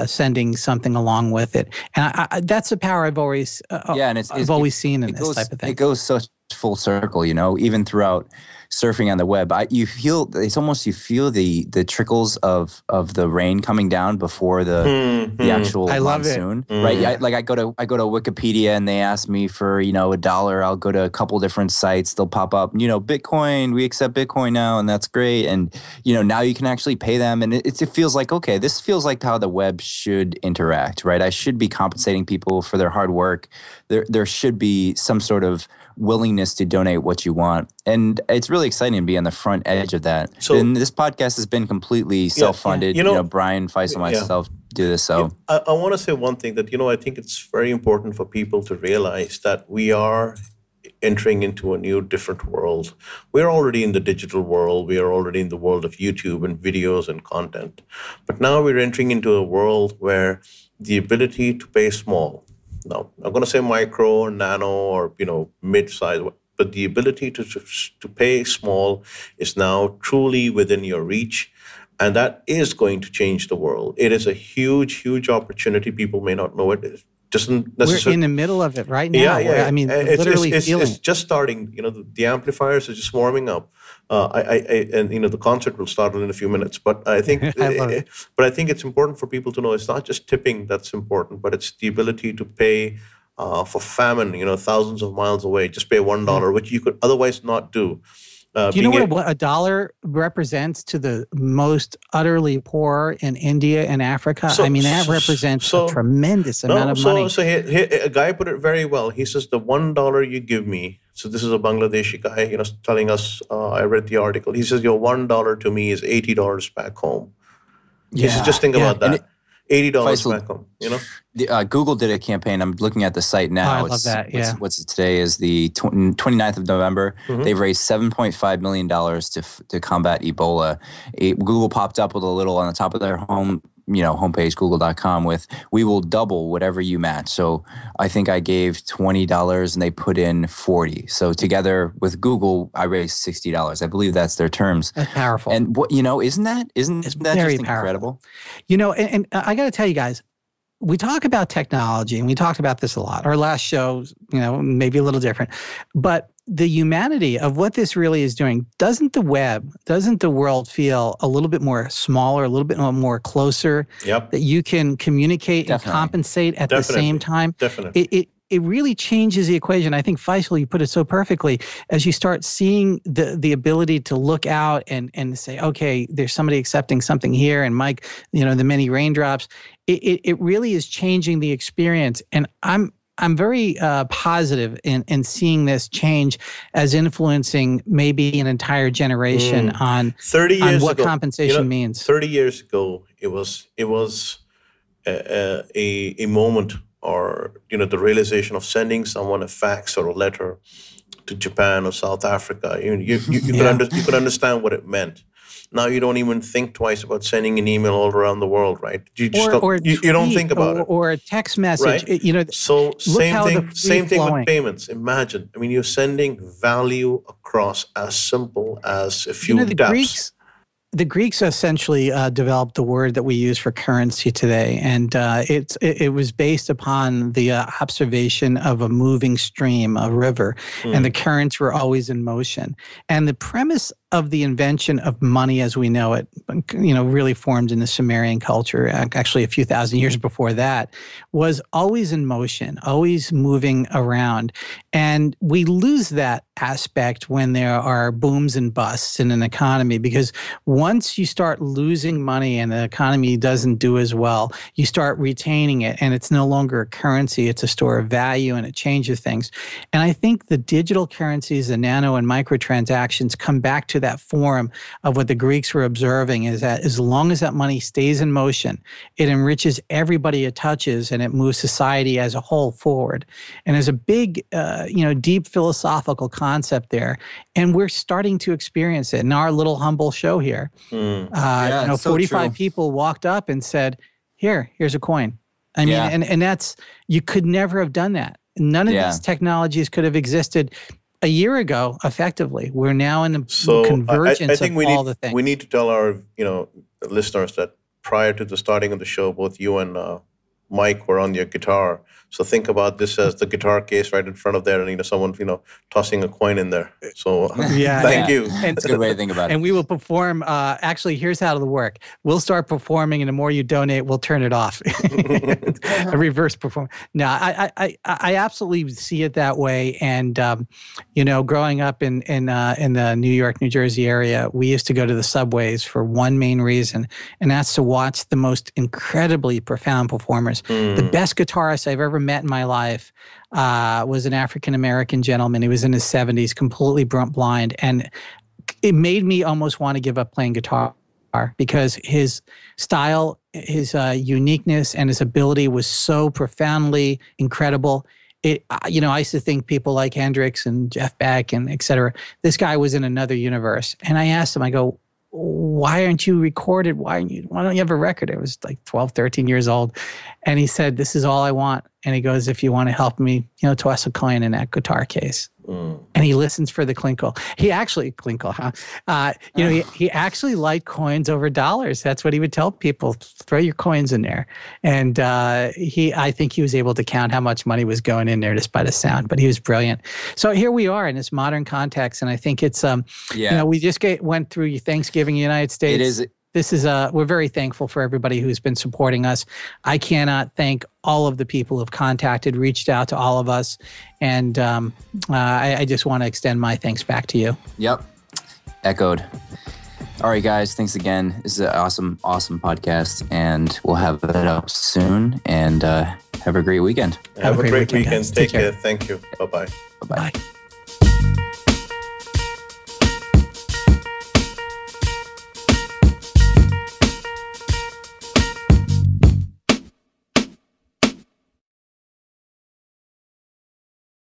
sending something along with it, and that's the power I've always always seen in this type of thing. It goes so full circle, even throughout surfing on the web. You feel the trickles of the rain coming down before the actual monsoon. Right? Yeah, I go to Wikipedia and they ask me for $1. I'll go to a couple different sites. They'll pop up, Bitcoin. We accept Bitcoin now, and that's great. And now you can actually pay them, and it feels like, okay, this feels like how the web should interact, right? I should be compensating people for their hard work. There should be some sort of willingness to donate what you want. And it's really exciting to be on the front edge of that. So, and this podcast has been completely self-funded. Brian, Faisal, myself do this. So I want to say one thing that, I think it's very important for people to realize that we are entering into a new, different world. We're already in the digital world. We are already in the world of YouTube and videos and content. But now we're entering into a world where the ability to pay small, no, I'm going to say micro or nano or, mid-size, but the ability to pay small is now truly within your reach. And that is going to change the world. It is a huge, huge opportunity. People may not know it. It doesn't necessarily. We're in the middle of it right now. Yeah. I mean, literally feeling it's just starting. The amplifiers are just warming up. And the concert will start in a few minutes. But I think, I think it's important for people to know it's not just tipping that's important, but it's the ability to pay for famine. Thousands of miles away, just pay $1, which you could otherwise not do. Do you know what a dollar represents to the most utterly poor in India and Africa? That represents a tremendous amount of money. So a guy put it very well. He says, the $1 you give me, so this is a Bangladeshi guy, telling us, I read the article. He says, your $1 to me is $80 back home. He says, just think about that. $80 Faisal, back home, Google did a campaign. I'm looking at the site now. I love that, What's today is the 29th of November. They've raised $7.5 million to combat Ebola. Google popped up with a little on the top of their homepage, google.com, with we will double whatever you match. So I think I gave $20 and they put in $40. So together with Google, I raised $60. I believe that's their terms. That's powerful. And what isn't that very just powerful. Incredible? And I got to tell you guys, we talk about technology, and we talked about this a lot. Our last show, maybe a little different, but the humanity of what this really is doing, doesn't the world feel a little bit more smaller, a little bit more closer? Yep. That you can communicate and compensate at the same time? Definitely. It really changes the equation. I think, Faisal, you put it so perfectly. As you start seeing the ability to look out and say, okay, there's somebody accepting something here, and Mike, the many raindrops, it really is changing the experience. And I'm very positive in seeing this change as influencing maybe an entire generation on 30 years what ago, compensation means. 30 years ago, it was a moment, or the realization of sending someone a fax or a letter to Japan or South Africa. You could understand what it meant. Now you don't even think twice about sending an email all around the world, right? You don't think about it. Or a text message. Right? So same thing with payments. Imagine, you're sending value across as simple as a few taps. The Greeks essentially developed the word that we use for currency today, and it was based upon the observation of a moving stream, a river, and the currents were always in motion. And the premise of the invention of money as we know it, really formed in the Sumerian culture, actually a few thousand years before that, was always in motion, always moving around. And we lose that aspect when there are booms and busts in an economy, because once you start losing money and the economy doesn't do as well, you start retaining it, and it's no longer a currency, it's a store of value, and it changes things. And I think the digital currencies, the nano and microtransactions, come back to that form of what the Greeks were observing, is that as long as that money stays in motion, it enriches everybody it touches, and it moves society as a whole forward. And there's a big, deep philosophical concept there, and we're starting to experience it in our little humble show here. 45 people walked up and said, here's a coin. I mean, and that's, you could never have done that. None of these technologies could have existed a year ago effectively. We're now in the convergence of all the things. We need to tell our listeners that prior to the starting of the show, both you and Mike were on your guitar. So think about this as the guitar case right in front of there, and someone tossing a coin in there. So thank you. That's a good way to think about it. And we will perform. Actually, here's how it'll work. We'll start performing, and the more you donate, we'll turn it off. A reverse performance. No, I absolutely see it that way. And growing up in the New York, New Jersey area, we used to go to the subways for one main reason, and that's to watch the most incredibly profound performers. The best guitarist I've ever met in my life was an African-American gentleman. He was in his 70s, completely blind. And it made me almost want to give up playing guitar, because his style, his uniqueness, and his ability was so profoundly incredible. I used to think people like Hendrix and Jeff Beck and et cetera, this guy was in another universe. And I asked him, I go, why aren't you recorded? Why don't you have a record? I was like 12, 13 years old. And he said, this is all I want. And he goes, if you want to help me, toss a coin in that guitar case. And he listens for the clinkle. He actually, he actually liked coins over dollars. That's what he would tell people, throw your coins in there. And I think he was able to count how much money was going in there just by the sound, but he was brilliant. So here we are in this modern context. And I think it's, we just went through Thanksgiving in the United States. It is. This is we're very thankful for everybody who's been supporting us. I cannot thank all of the people who've contacted, reached out to all of us. And I just want to extend my thanks back to you. Yep. Echoed. All right, guys. Thanks again. This is an awesome, awesome podcast. And we'll have it up soon. And have a great weekend. Have a great weekend. Take care. Thank you. Bye-bye. Bye-bye. Bye.